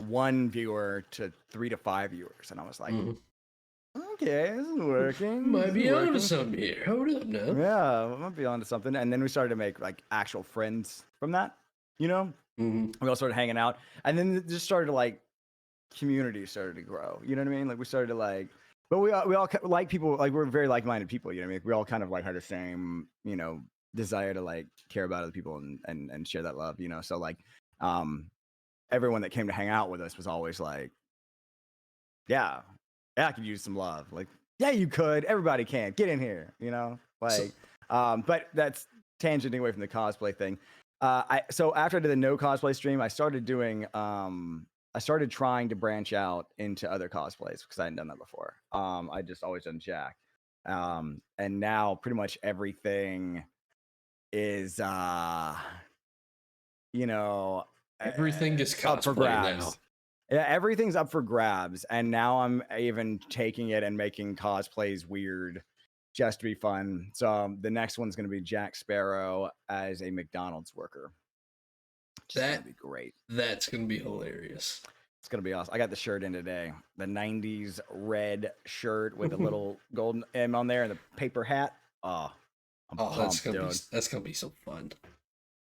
1 viewer to 3 to 5 viewers, and I was like, okay, this is working.
Might be onto something here. Hold up now.
Yeah, might be onto something. And then we started to make like actual friends from that, you know? We all started hanging out, and then it just started to like community started to grow. You know what I mean? Like we started to like, but we all like people, like we're very like-minded people. You know what I mean? We all kind of like had the same, you know, desire to like care about other people and share that love. You know, so like, everyone that came to hang out with us was always like, yeah, I could use some love. Like, yeah, you could. Everybody can. Get in here, you know? Like, but that's tangenting away from the cosplay thing. So after I did the no cosplay stream, I started doing, I started trying to branch out into other cosplays because I hadn't done that before. I just always done Jack. And now pretty much everything is, you know,
everything is
up for
cosplay
grabs.
now.
Yeah, everything's up for grabs, and now I'm even taking it and making cosplays weird just to be fun. So the next one's going to be Jack Sparrow as a McDonald's worker. That's going to be great.
That's going to be hilarious.
It's going to be awesome. I got the shirt in today. The 90s red shirt with a little golden M on there and the paper hat. Oh, I'm pumped,
that's going to be so fun.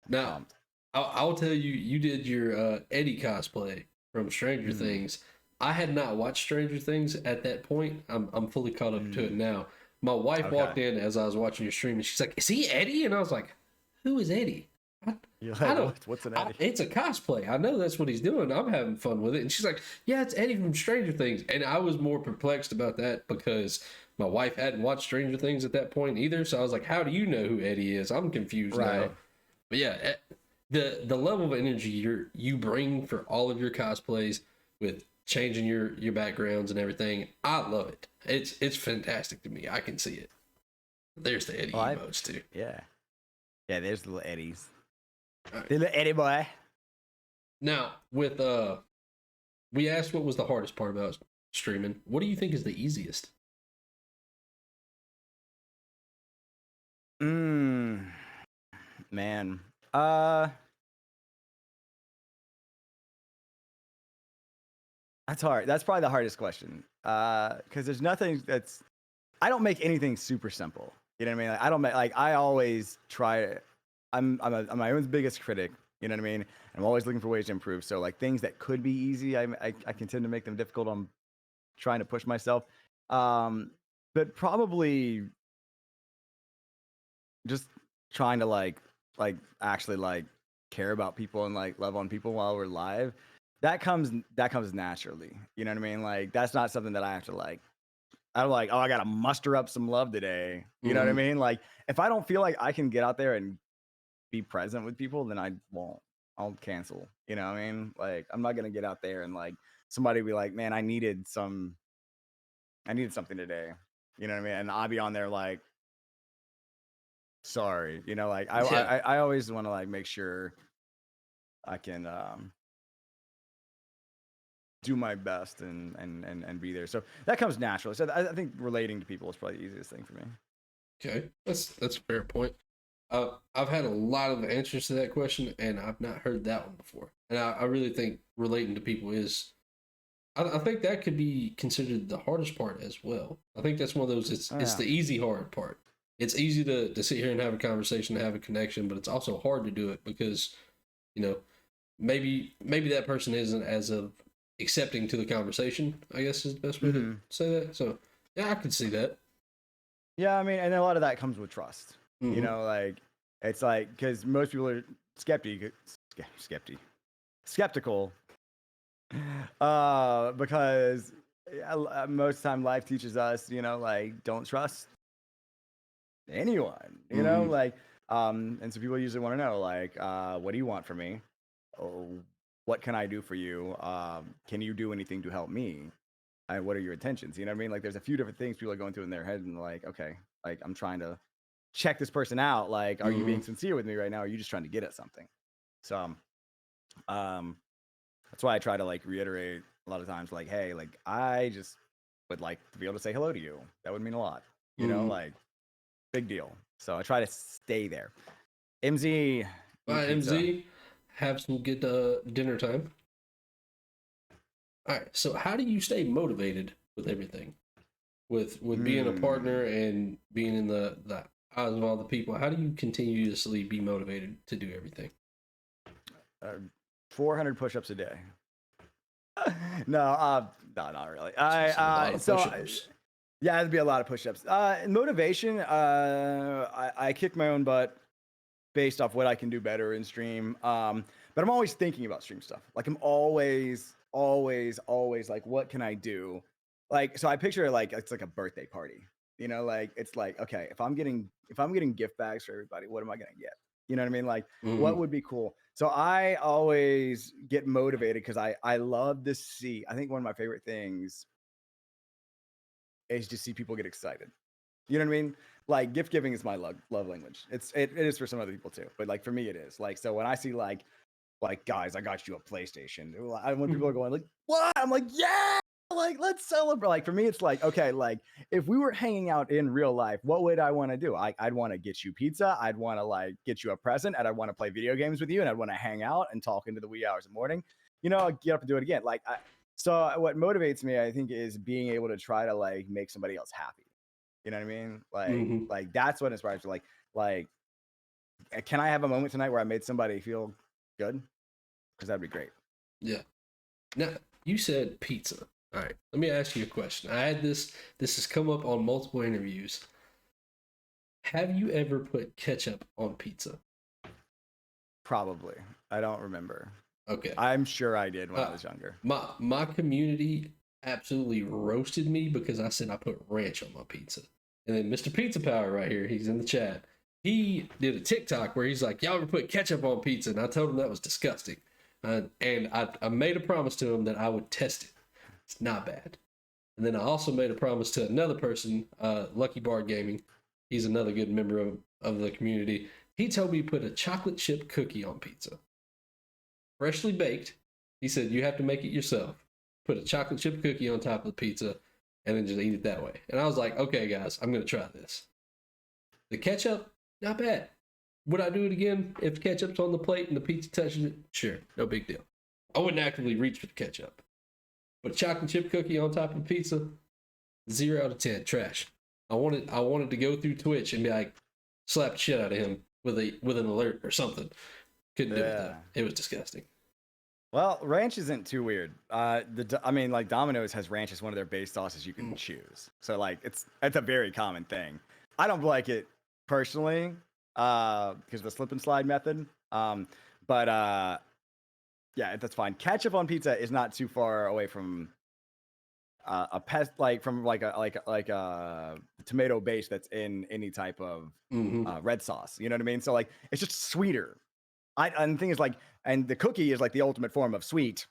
Now, I'll tell you, you did your Eddie cosplay from Stranger Things. I had not watched Stranger Things at that point. I'm fully caught up to it now. My wife walked in as I was watching your stream, and she's like, "Is he Eddie?" And I was like, "Who is Eddie?"
You're like, what's an Eddie?
It's a cosplay. I know that's what he's doing. I'm having fun with it. And she's like, "Yeah, it's Eddie from Stranger Things." And I was more perplexed about that because my wife hadn't watched Stranger Things at that point either. So I was like, "How do you know who Eddie is?" I'm confused now. But yeah, the level of energy you bring for all of your cosplays with changing your backgrounds and everything, I love it. It's fantastic to me. I can see it. There's the Eddie emotes too.
Yeah, there's the little Eddies. Right. The little Eddie boy.
Now with we asked what was the hardest part about streaming. What do you think is the easiest?
Man. That's hard. That's probably the hardest question. Because there's nothing that's. I don't make anything super simple. You know what I mean? Like, I don't make like I always try. I'm my own biggest critic. You know what I mean? I'm always looking for ways to improve. So like things that could be easy, I can tend to make them difficult. I'm trying to push myself. But probably just trying to like actually like care about people and like love on people while we're live. That comes naturally. You know what I mean? Like that's not something that I have to like. I'm like, oh, I gotta muster up some love today. You know what I mean? Like if I don't feel like I can get out there and be present with people, then I won't. I'll cancel. You know what I mean? Like I'm not gonna get out there and like somebody be like, man, I needed something today. You know what I mean? And I'll be on there like, sorry. You know, like I always want to like make sure I can do my best and be there. So that comes naturally. So I think relating to people is probably the easiest thing for me.
Okay, that's a fair point. I've had a lot of answers to that question, and I've not heard that one before. And I really think relating to people is, I think that could be considered the hardest part as well. I think that's one of those. It's the easy hard part. It's easy to sit here and have a conversation, to have a connection, but it's also hard to do it because, you know, maybe that person isn't as of accepting to the conversation, I guess is the best way to say that. So yeah, I could see that.
Yeah, I mean, and a lot of that comes with trust.
Mm-hmm.
You know, like it's like because most people are skeptical, because most time life teaches us, you know, like don't trust anyone. You know, like and so people usually want to know, like, what do you want from me? Oh, what can I do for you? Can you do anything to help me? What are your intentions? You know what I mean? Like, there's a few different things people are going through in their head, and like, okay, like I'm trying to check this person out. Like, are you being sincere with me right now? Or are you just trying to get at something? So, that's why I try to like reiterate a lot of times, like, hey, like I just would like to be able to say hello to you. That would mean a lot. You know, like big deal. So I try to stay there. MZ,
Bye, MZ. Have some good dinner time. All right. So, how do you stay motivated with everything, with being a partner and being in the eyes of all the people? How do you continuously be motivated to do everything?
400 push-ups a day. No, not really. Yeah, it'd be a lot of push-ups. Motivation, I kick my own butt based off what I can do better in stream. But I'm always thinking about stream stuff. Like I'm always like, what can I do? Like, so I picture it like it's like a birthday party. You know, like it's like, okay, if I'm getting gift bags for everybody, what am I gonna get? You know what I mean? Like, what would be cool? So I always get motivated because I love to see. I think one of my favorite things is to see people get excited. You know what I mean? Like gift giving is my love language. It is for some other people too, but like for me it is. Like so when I see like guys, I got you a PlayStation. When people are going like, what? I'm like, yeah, like let's celebrate. Like for me, it's like, okay, like if we were hanging out in real life, what would I want to do? I'd want to get you pizza. I'd want to like get you a present, and I'd want to play video games with you, and I'd want to hang out and talk into the wee hours of the morning. You know, I'd get up and do it again. Like so what motivates me, I think, is being able to try to like make somebody else happy. You know what I mean? Like that's what inspires me. Like, can I have a moment tonight where I made somebody feel good? Because that'd be great.
Yeah. Now, you said pizza. All right. Let me ask you a question. I had this has come up on multiple interviews. Have you ever put ketchup on pizza?
Probably. I don't remember.
Okay.
I'm sure I did when I was younger.
My community absolutely roasted me because I said I put ranch on my pizza. And then Mr. Pizza Power right here, he's in the chat. He did a TikTok where he's like, y'all ever put ketchup on pizza? And I told him that was disgusting. And I made a promise to him that I would test it. It's not bad. And then I also made a promise to another person, Lucky Bar Gaming. He's another good member of the community. He told me to put a chocolate chip cookie on pizza. Freshly baked. He said, you have to make it yourself. Put a chocolate chip cookie on top of the pizza and then just eat it that way. And I was like, okay, guys, I'm going to try this. The ketchup, not bad. Would I do it again if ketchup's on the plate and the pizza touches it? Sure, no big deal. I wouldn't actively reach for the ketchup. But a chocolate chip cookie on top of pizza, 0 out of 10, trash. I wanted to go through Twitch and be like, slap the shit out of him with an alert or something. Couldn't do it though. It was disgusting.
Well, ranch isn't too weird. I mean, like Domino's has ranch as one of their base sauces you can choose. So like it's a very common thing. I don't like it personally because of the slip and slide method. But yeah, that's fine. Ketchup on pizza is not too far away from a pest, like from like a tomato base that's in any type of red sauce. You know what I mean? So like it's just sweeter. And the thing is like, and the cookie is like the ultimate form of sweet.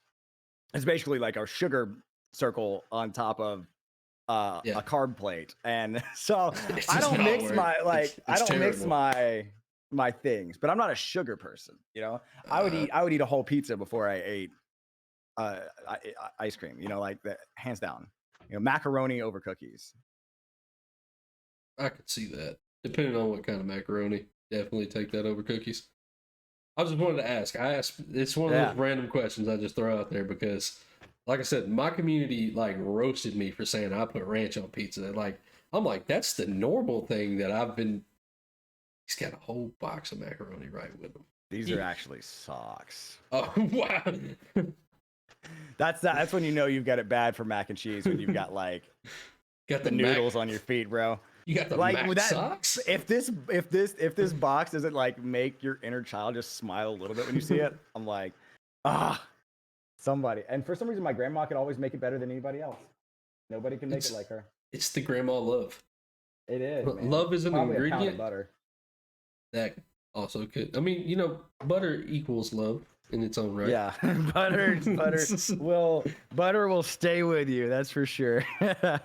It's basically like a sugar circle on top of a carb plate. And so I don't mix mix my things, but I'm not a sugar person. You know, I would eat a whole pizza before I ate ice cream. You know, like that, hands down. You know, macaroni over cookies.
I could see that. Depending on what kind of macaroni, definitely take that over cookies. I just wanted to ask. It's one of those random questions I just throw out there because, like I said, my community like roasted me for saying I put ranch on pizza. Like I'm like, that's the normal thing that I've been. He's got a whole box of macaroni right with him.
These are actually socks.
Oh wow!
That's when you know you've got it bad for mac and cheese, when you've got like
got
the noodles on your feet, bro.
You got the
like
Mac socks.
If this box doesn't like make your inner child just smile a little bit when you see it, I'm like, somebody. And for some reason, my grandma could always make it better than anybody else. Nobody can make it like her.
It's the grandma love.
It is. Man.
Love is an
probably
ingredient.
A pound of butter.
That also could. I mean, you know, butter equals love in its own right.
Yeah, butter will stay with you. That's for sure.
All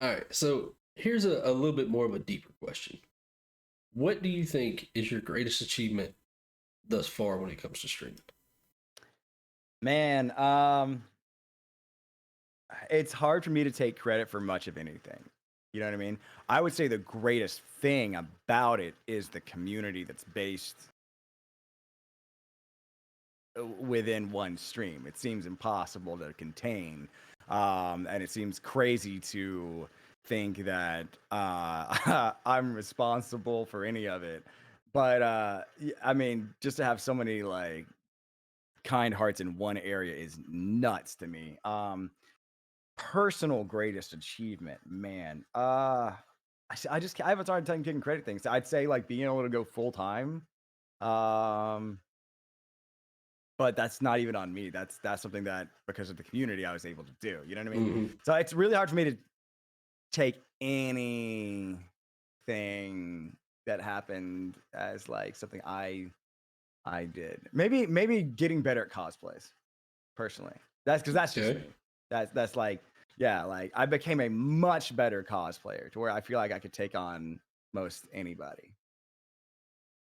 right, so here's a little bit more of a deeper question. What do you think is your greatest achievement thus far when it comes to streaming?
Man, it's hard for me to take credit for much of anything. You know what I mean? I would say the greatest thing about it is the community that's based within one stream. It seems impossible to contain, and it seems crazy to think that I'm responsible for any of it. But I mean, just to have so many like kind hearts in one area is nuts to me. Personal greatest achievement, man. I have a hard time getting credit things. I'd say like being able to go full time. But that's not even on me. That's something that because of the community I was able to do. You know what I mean? Mm-hmm. So it's really hard for me to take anything that happened as like something I did. Maybe getting better at cosplays. Personally, that's because that's just me. That's like, yeah, like I became a much better cosplayer to where I feel like I could take on most anybody.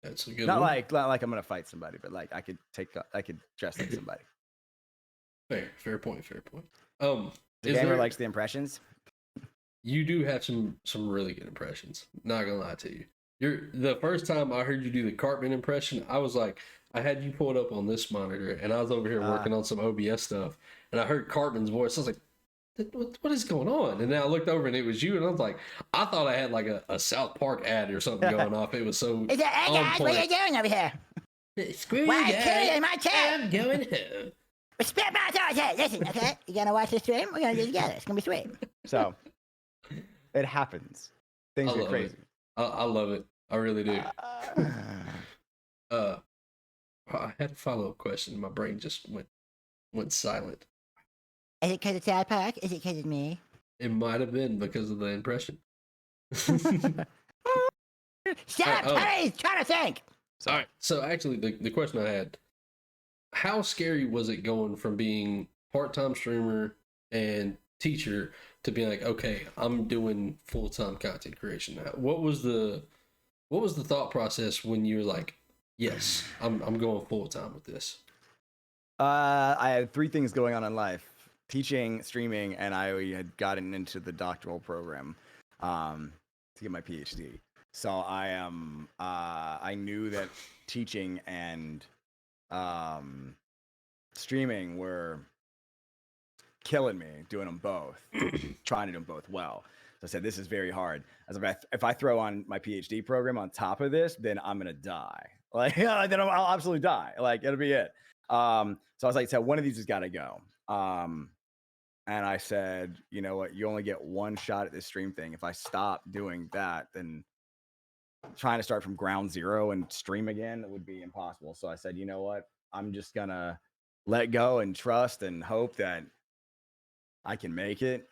That's a good
not
one.
Like I'm gonna fight somebody, but like I could dress like somebody.
Fair point.
The gamer likes the impressions.
You do have some really good impressions. Not gonna lie to you. The first time I heard you do the Cartman impression, I was like, I had you pulled up on this monitor, and I was over here working on some OBS stuff, and I heard Cartman's voice. I was like, what is going on? And then I looked over, and it was you, and I was like, I thought I had like a South Park ad or something going off. It was so.
Hey guys, what are you doing over here?
Screw you guys.
My turn.
I'm going home.
Respect my authority. Listen, okay? You gonna watch the stream? We're gonna do it together. It's gonna be sweet.
So, it happens. Things are crazy.
I love it. I really do. I had a follow-up question. My brain just went silent.
Is it because it's South Park? Is it because it's me?
It might have been because of the impression.
Shut up, Terry! Trying to think!
All right. So actually, the question I had, how scary was it going from being part-time streamer and teacher to being like, okay, I'm doing full-time content creation now? What was the thought process when you were like, yes, I'm going full-time with this?
I had three things going on in life: teaching, streaming, and I had gotten into the doctoral program to get my PhD. So I knew that teaching and streaming were killing me, doing them both, trying to do them both well. So I said, this is very hard. As if I throw on my PhD program on top of this, then I'm gonna die. Like, then I'll absolutely die. Like, it'll be it. So I was like, so one of these has got to go. And I said, you know what? You only get one shot at this stream thing. If I stop doing that, then trying to start from ground zero and stream again, it would be impossible. So I said, you know what? I'm just gonna let go and trust and hope that I can make it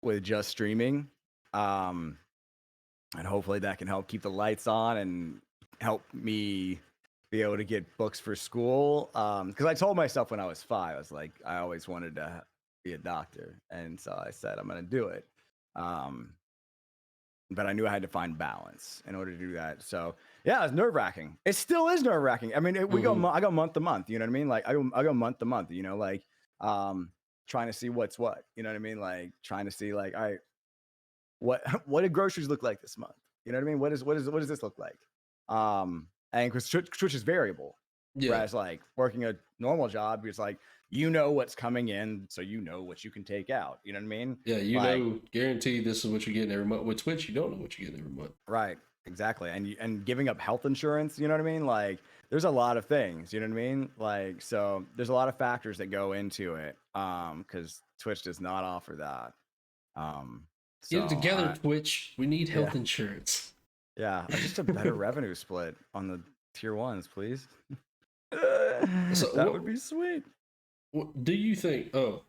with just streaming. And hopefully that can help keep the lights on and help me be able to get books for school. Because I told myself when I was 5, I was like, I always wanted to be a doctor. And so I said, I'm going to do it. but I knew I had to find balance in order to do that. So yeah, it's nerve wracking. It still is nerve wracking. I mean, we go, I go month to month. You know what I mean? Like I go month to month. You know, like trying to see what's what. You know what I mean? Like trying to see like, all right, what do groceries look like this month? You know what I mean? What does this look like? And because Twitch is variable.
Yeah.
Whereas like working a normal job, it's like you know what's coming in, so you know what you can take out. You know what I mean?
Yeah, you
like,
know, guaranteed this is what you're getting every month. With Twitch, you don't know what you're getting every month.
Right. Exactly. And giving up health insurance, you know what I mean? Like there's a lot of things, you know what I mean? Like so there's a lot of factors that go into it. Because Twitch does not offer that.
Get it together, Twitch. We need health insurance.
Yeah, just a better revenue split on the tier ones, please.
So
that would be sweet.
What do you think? Oh,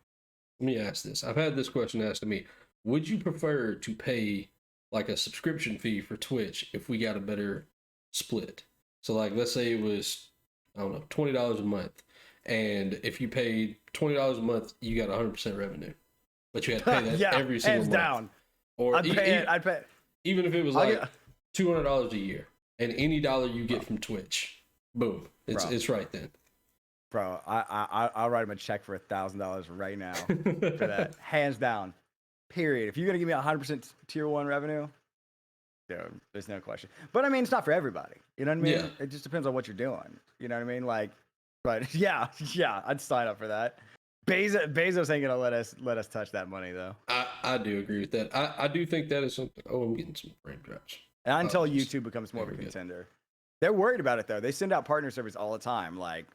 let me ask this. I've had this question asked to me. Would you prefer to pay like a subscription fee for Twitch if we got a better split? So like, let's say it was, I don't know, $20 a month. And if you paid $20 a month, you got 100% revenue. But you had to pay that every single month.
Down.
Or
I'd pay it.
Even if it was like $200 a year, and any dollar you get from Twitch, boom, it's right then.
Bro, I'll write him a check for $1,000 right now for that, hands down. Period. If you're gonna give me 100% tier 1 revenue, dude, there's no question. But I mean, it's not for everybody. You know what I mean?
Yeah.
It just depends on what you're doing. You know what I mean? Like, but yeah, I'd sign up for that. Bezos ain't gonna let us touch that money though.
I do agree with that. I do think that is something. Oh, I'm getting some frame drops.
And until YouTube becomes more of a contender. They're worried about it though. They send out partner surveys all the time. Like,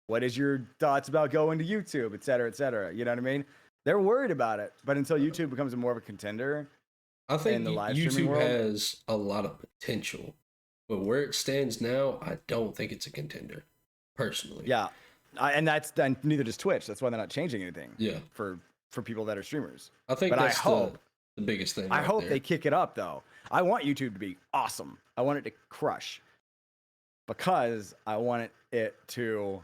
what is your thoughts about going to YouTube, et cetera, et cetera? You know what I mean? They're worried about it. But until YouTube becomes more of a contender,
I think
in the live
YouTube
world,
has a lot of potential. But where it stands now, I don't think it's a contender, personally.
Yeah. And neither does Twitch. That's why they're not changing anything.
Yeah.
For people that are streamers.
I think that's the biggest thing.
I hope they kick it up though. I want YouTube to be awesome. I want it to crush. Because I want it to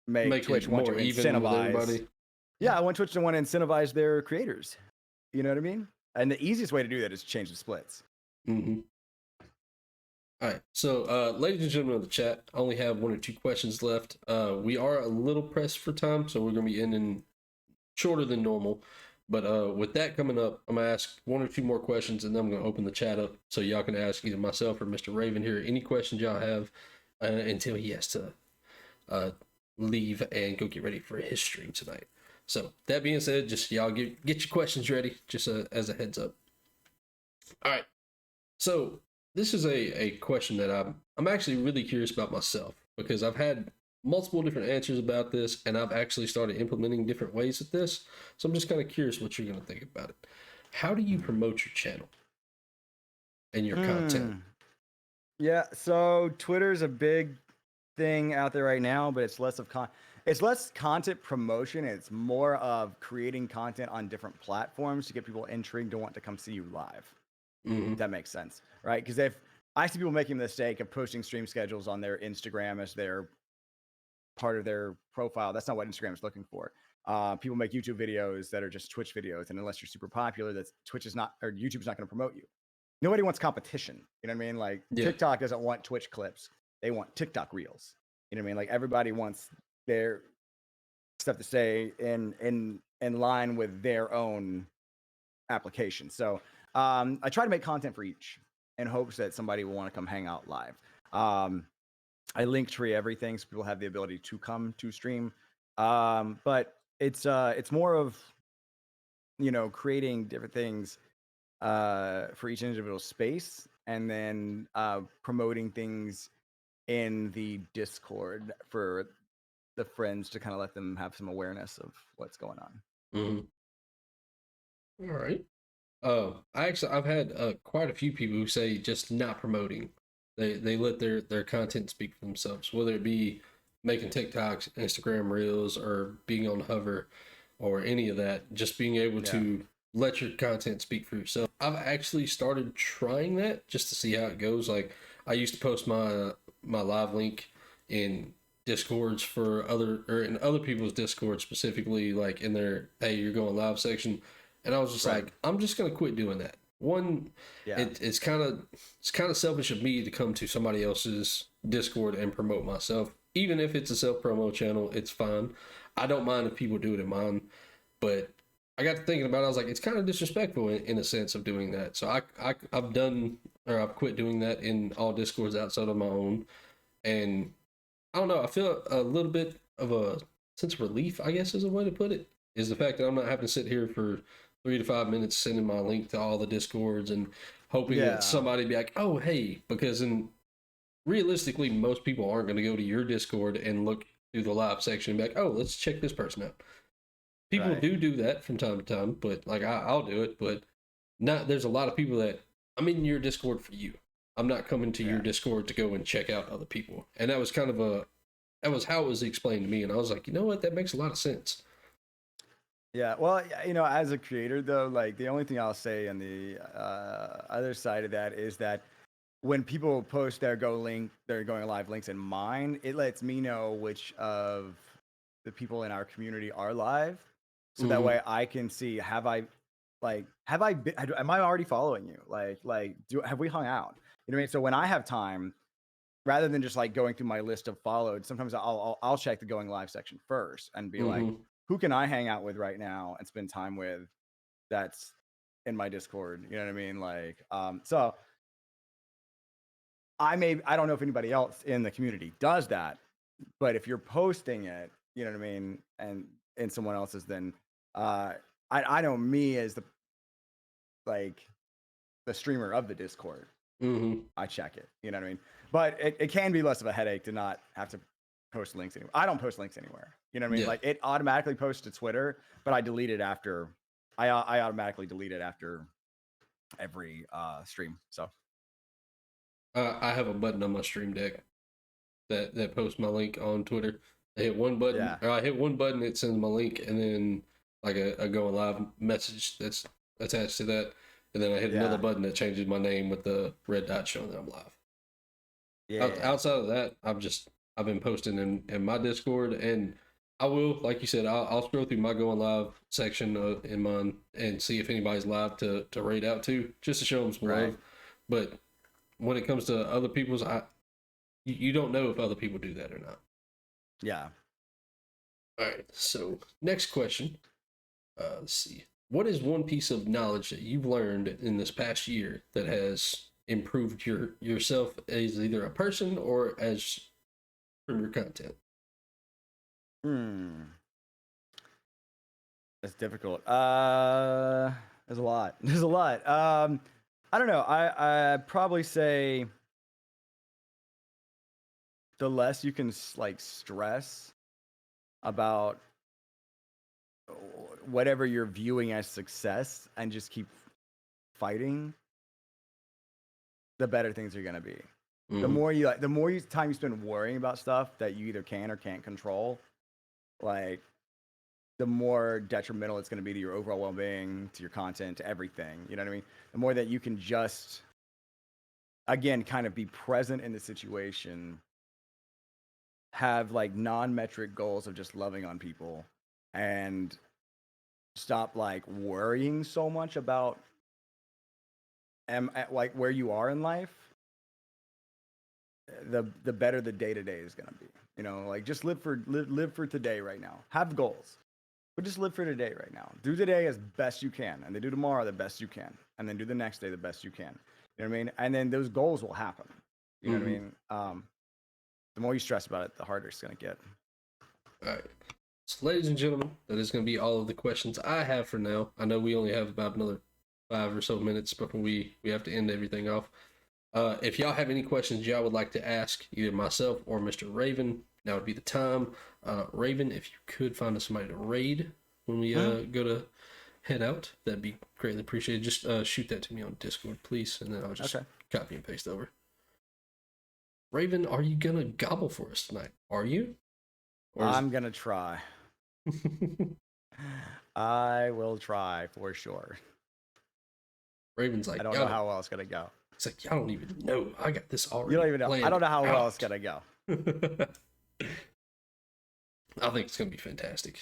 make Twitch want to incentivize. Yeah, I want Twitch to want to incentivize their creators. You know what I mean? And the easiest way to do that is change the splits.
Mm-hmm. All right. So, ladies and gentlemen of the chat, I only have 1 or 2 questions left. We are a little pressed for time, so we're going to be ending shorter than normal. But with that coming up, I'm going to ask 1 or 2 more questions, and then I'm going to open the chat up so y'all can ask either myself or Mr. Raven here any questions y'all have until he has to leave and go get ready for his stream tonight. So that being said, just y'all get your questions ready, just as a heads up. All right. So this is a question that I'm actually really curious about myself, because I've had multiple different answers about this, and I've actually started implementing different ways at this. So I'm just kind of curious what you're going to think about it. How do you promote your channel and your content?
Yeah, so Twitter's a big thing out there right now, but it's less of it's less content promotion. It's more of creating content on different platforms to get people intrigued to want to come see you live. If that makes sense, right? Because if I see people making the mistake of posting stream schedules on their Instagram as their part of their profile, that's not what Instagram is looking for. People make YouTube videos that are just Twitch videos, and unless you're super popular, that Twitch is not, or YouTube's not going to promote you. Nobody wants competition. You know what I mean? Like TikTok doesn't want Twitch clips; they want TikTok reels. You know what I mean? Like everybody wants their stuff to stay in line with their own application. So I try to make content for each in hopes that somebody will want to come hang out live. I link tree everything so people have the ability to come to stream. But it's more of, you know, creating different things for each individual space, and then promoting things in the Discord for the friends to kind of let them have some awareness of what's going on.
All right. I've had quite a few people who say just not promoting. They let their content speak for themselves, whether it be making TikToks, Instagram Reels, or being on Hover, or any of that. Just being able to let your content speak for yourself. I've actually started trying that just to see how it goes. Like, I used to post my live link in Discords for in other people's Discord, specifically like in their, hey, you're going live section. And I was just like, I'm just going to quit doing that. One,
Yeah.
it's kind of selfish of me to come to somebody else's Discord and promote myself. Even if it's a self promo channel, it's fine. I don't mind if people do it in mine, but I got to thinking about it. I was like, it's kind of disrespectful in a sense of doing that. So I've done, or I've quit doing that in all Discords outside of my own. And I don't know, I feel a little bit of a sense of relief, I guess is a way to put it, is the fact that I'm not having to sit here for 3 to 5 minutes sending my link to all the Discords and hoping that
Yeah.
somebody be like, oh, hey, because realistically, most people aren't going to go to your Discord and look through the live section and be like, oh, let's check this person out. People
Right.
do that from time to time, but like I'll do it, but not. There's a lot of people that I'm in your Discord for you. I'm not coming to your
Yeah.
Discord to go and check out other people. And that was kind of that was how it was explained to me, and I was like, you know what, that makes a lot of sense.
Yeah, well, you know, as a creator though, like the only thing I'll say on the other side of that is that when people post their going live links in mine, it lets me know which of the people in our community are live, so that way I can see have I am I already following you? Have we hung out? You know what I mean? So when I have time, rather than just like going through my list of followed, sometimes I'll check the going live section first and be like, who can I hang out with right now and spend time with that's in my Discord? You know what I mean? Like, so I don't know if anybody else in the community does that, but if you're posting it, you know what I mean, and in someone else's, then I know me as the streamer of the Discord. I check it. You know what I mean? But it can be less of a headache to not have to post links anywhere. I don't post links anywhere. You know what I mean?
Yeah.
Like it automatically posts to Twitter, but I delete it after. I automatically delete it after every stream. So
I have a button on my stream deck that posts my link on Twitter. I hit one button,
yeah,
or I hit one button, it sends my link, and then like a going live message that's attached to that, and then I hit another
yeah,
button that changes my name with the red dot showing that I'm live.
yeah.
Outside of that, I've been posting in my Discord, and I will, like you said, I'll scroll through my going live section in mine and see if anybody's live to raid out to, just to show them some
Right.
love. But when it comes to other people's, you don't know if other people do that or not.
Yeah.
All right. So next question. Let's see. What is one piece of knowledge that you've learned in this past year that has improved yourself as either a person or as from your content?
That's difficult. There's a lot. There's a lot. I don't know. I'd probably say the less you can like stress about whatever you're viewing as success and just keep fighting, the better things are gonna be. The more time you spend worrying about stuff that you either can or can't control, like the more detrimental it's going to be to your overall well-being, to your content, to everything. You know what I mean? The more that you can just, again, kind of be present in the situation, have like non-metric goals of just loving on people, and stop like worrying so much about like where you are in life, the better the day-to-day is going to be. You know, like just live for today right now. Have goals. But just live for today right now. Do today as best you can, and then do tomorrow the best you can, and then do the next day the best you can. You know what I mean? And then those goals will happen. You know what I mean? The more you stress about it, the harder it's going to get.
All right. So, ladies and gentlemen, that is going to be all of the questions I have for now. I know we only have about another 5 or so minutes before we have to end everything off. If y'all have any questions y'all would like to ask either myself or Mr. Raven, now would be the time. Raven, if you could find us somebody to raid when we go to head out, that'd be greatly appreciated. Just shoot that to me on Discord, please, and then I'll just copy and paste over. Raven, are you gonna gobble for us tonight? Are you?
I'm gonna try. I will try for sure.
Raven's like,
I don't know how well it's gonna go.
It's like, y'all don't even know. I got this already.
You don't even know. I don't know how well it's gonna go.
I think it's gonna be fantastic.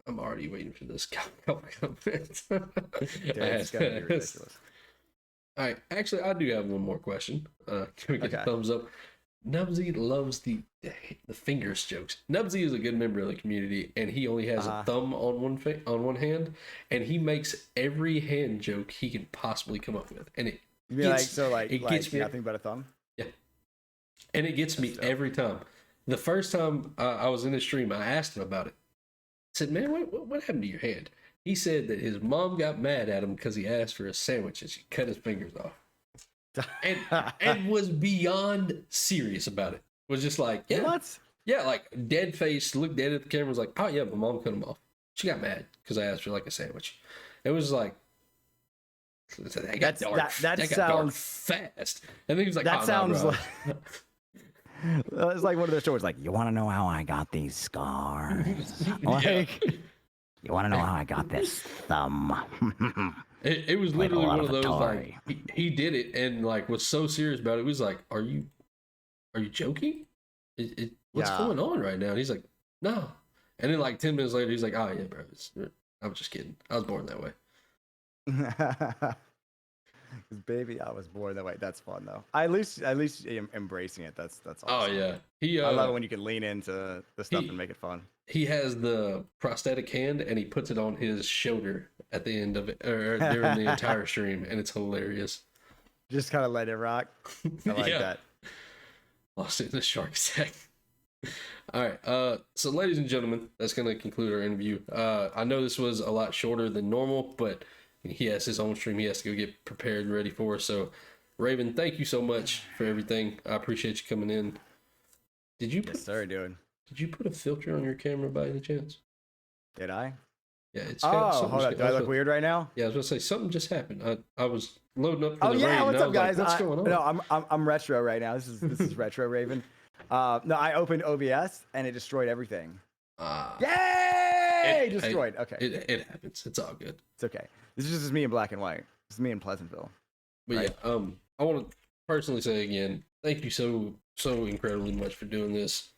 I'm already waiting for this comment.
Dude, it's gonna be ridiculous.
All right, actually, I do have one more question. Can we get a thumbs up? Nubsy loves the fingers jokes. Nubsy is a good member of the community, and he only has a thumb on one hand, and he makes every hand joke he can possibly come up with, and it gets me
nothing but a thumb.
Yeah, and it gets me every time. The first time I was in his stream, I asked him about it. I said, "Man, what happened to your hand?" He said that his mom got mad at him because he asked for a sandwich and she cut his fingers off. And was beyond serious about it. Was just like, yeah. What? Yeah, like dead face, looked dead at the camera, was like, oh yeah, my mom cut him off. She got mad because I asked for like a sandwich. It was like, that got dark fast. And then he was like,
that sounds like it's like one of those stories like, you want to know how I got these scars? You want to know how I got this thumb?
It was literally one of those like he did it and like was so serious about it. He was like, "Are you joking? What's going on right now?" And he's like, "No." And then like 10 minutes later, he's like, "Oh yeah, bro, I was just kidding. I was born that way."
Baby, I was born that way. That's fun though. At least embracing it. That's awesome.
Oh yeah,
I love it when you can lean into the stuff and make it fun.
He has the prosthetic hand and he puts it on his shoulder at the end of it, or during the entire stream, and it's hilarious.
Just kind of let it rock. I like that.
Lost it in the shark attack. All right, so ladies and gentlemen, that's going to conclude our interview. I know this was a lot shorter than normal, but he has his own stream he has to go get prepared and ready for. So, Raven, thank you so much for everything. I appreciate you coming in.
Yes, sir, dude.
Did you put a filter on your camera by any chance?
Did I?
Yeah, it's
hold on. Do I look weird right now?
Yeah, I was gonna say something just happened. I was loading up for
the
raid.
What's up, guys?
Like, what's going on?
No, I'm retro right now. This is retro Raven. No, I opened OBS and it destroyed everything. Yay! Destroyed. Okay.
It happens. It's all good.
It's okay. This is just me in black and white. This is me in Pleasantville.
But right? Yeah, I want to personally say again, thank you so incredibly much for doing this.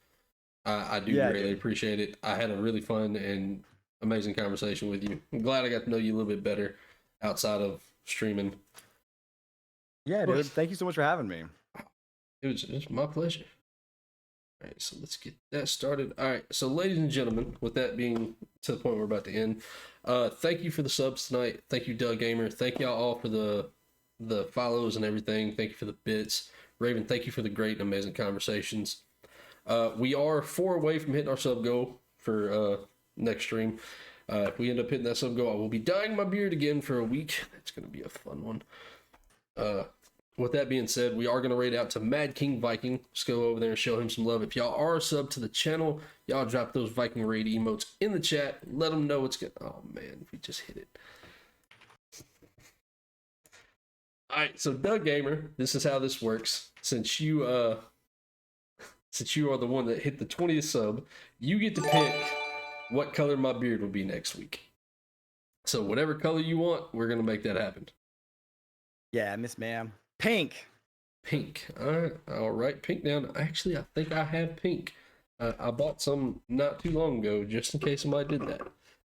I do really appreciate it. I had a really fun and amazing conversation with you. I'm glad I got to know you a little bit better outside of streaming.
Yeah, dude. Thank you so much for having me.
It was my pleasure. All right, so let's get that started. All right, so ladies and gentlemen, with that being to the point we're about to end, thank you for the subs tonight. Thank you, Doug Gamer. Thank y'all all for the follows and everything. Thank you for the bits. Raven, thank you for the great and amazing conversations. We are 4 away from hitting our sub goal for next stream. If we end up hitting that sub goal, I will be dyeing my beard again for a week. It's going to be a fun one. With that being said, we are going to raid out to Mad King Viking. Just go over there and show him some love. If y'all are a sub to the channel, y'all drop those Viking raid emotes in the chat. Let them know what's good. Oh man, we just hit it. All right, so Doug Gamer, this is how this works. Since you are the one that hit the 20th sub, you get to pick what color my beard will be next week. So whatever color you want, we're going to make that happen.
Yeah, Miss Ma'am. Pink.
All right. Pink down. Actually, I think I have pink. I bought some not too long ago, just in case somebody did that.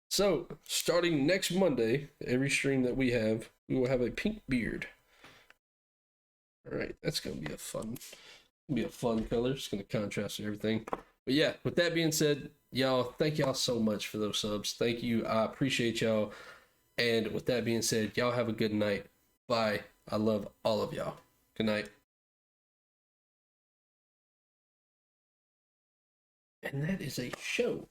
So starting next Monday, every stream that we will have a pink beard. All right. That's going to be a fun color. It's going to contrast with everything. But yeah, with that being said, y'all, thank y'all so much for those subs. Thank you. I appreciate y'all. And with that being said, y'all have a good night. Bye. I love all of y'all. Good night. And that is a show.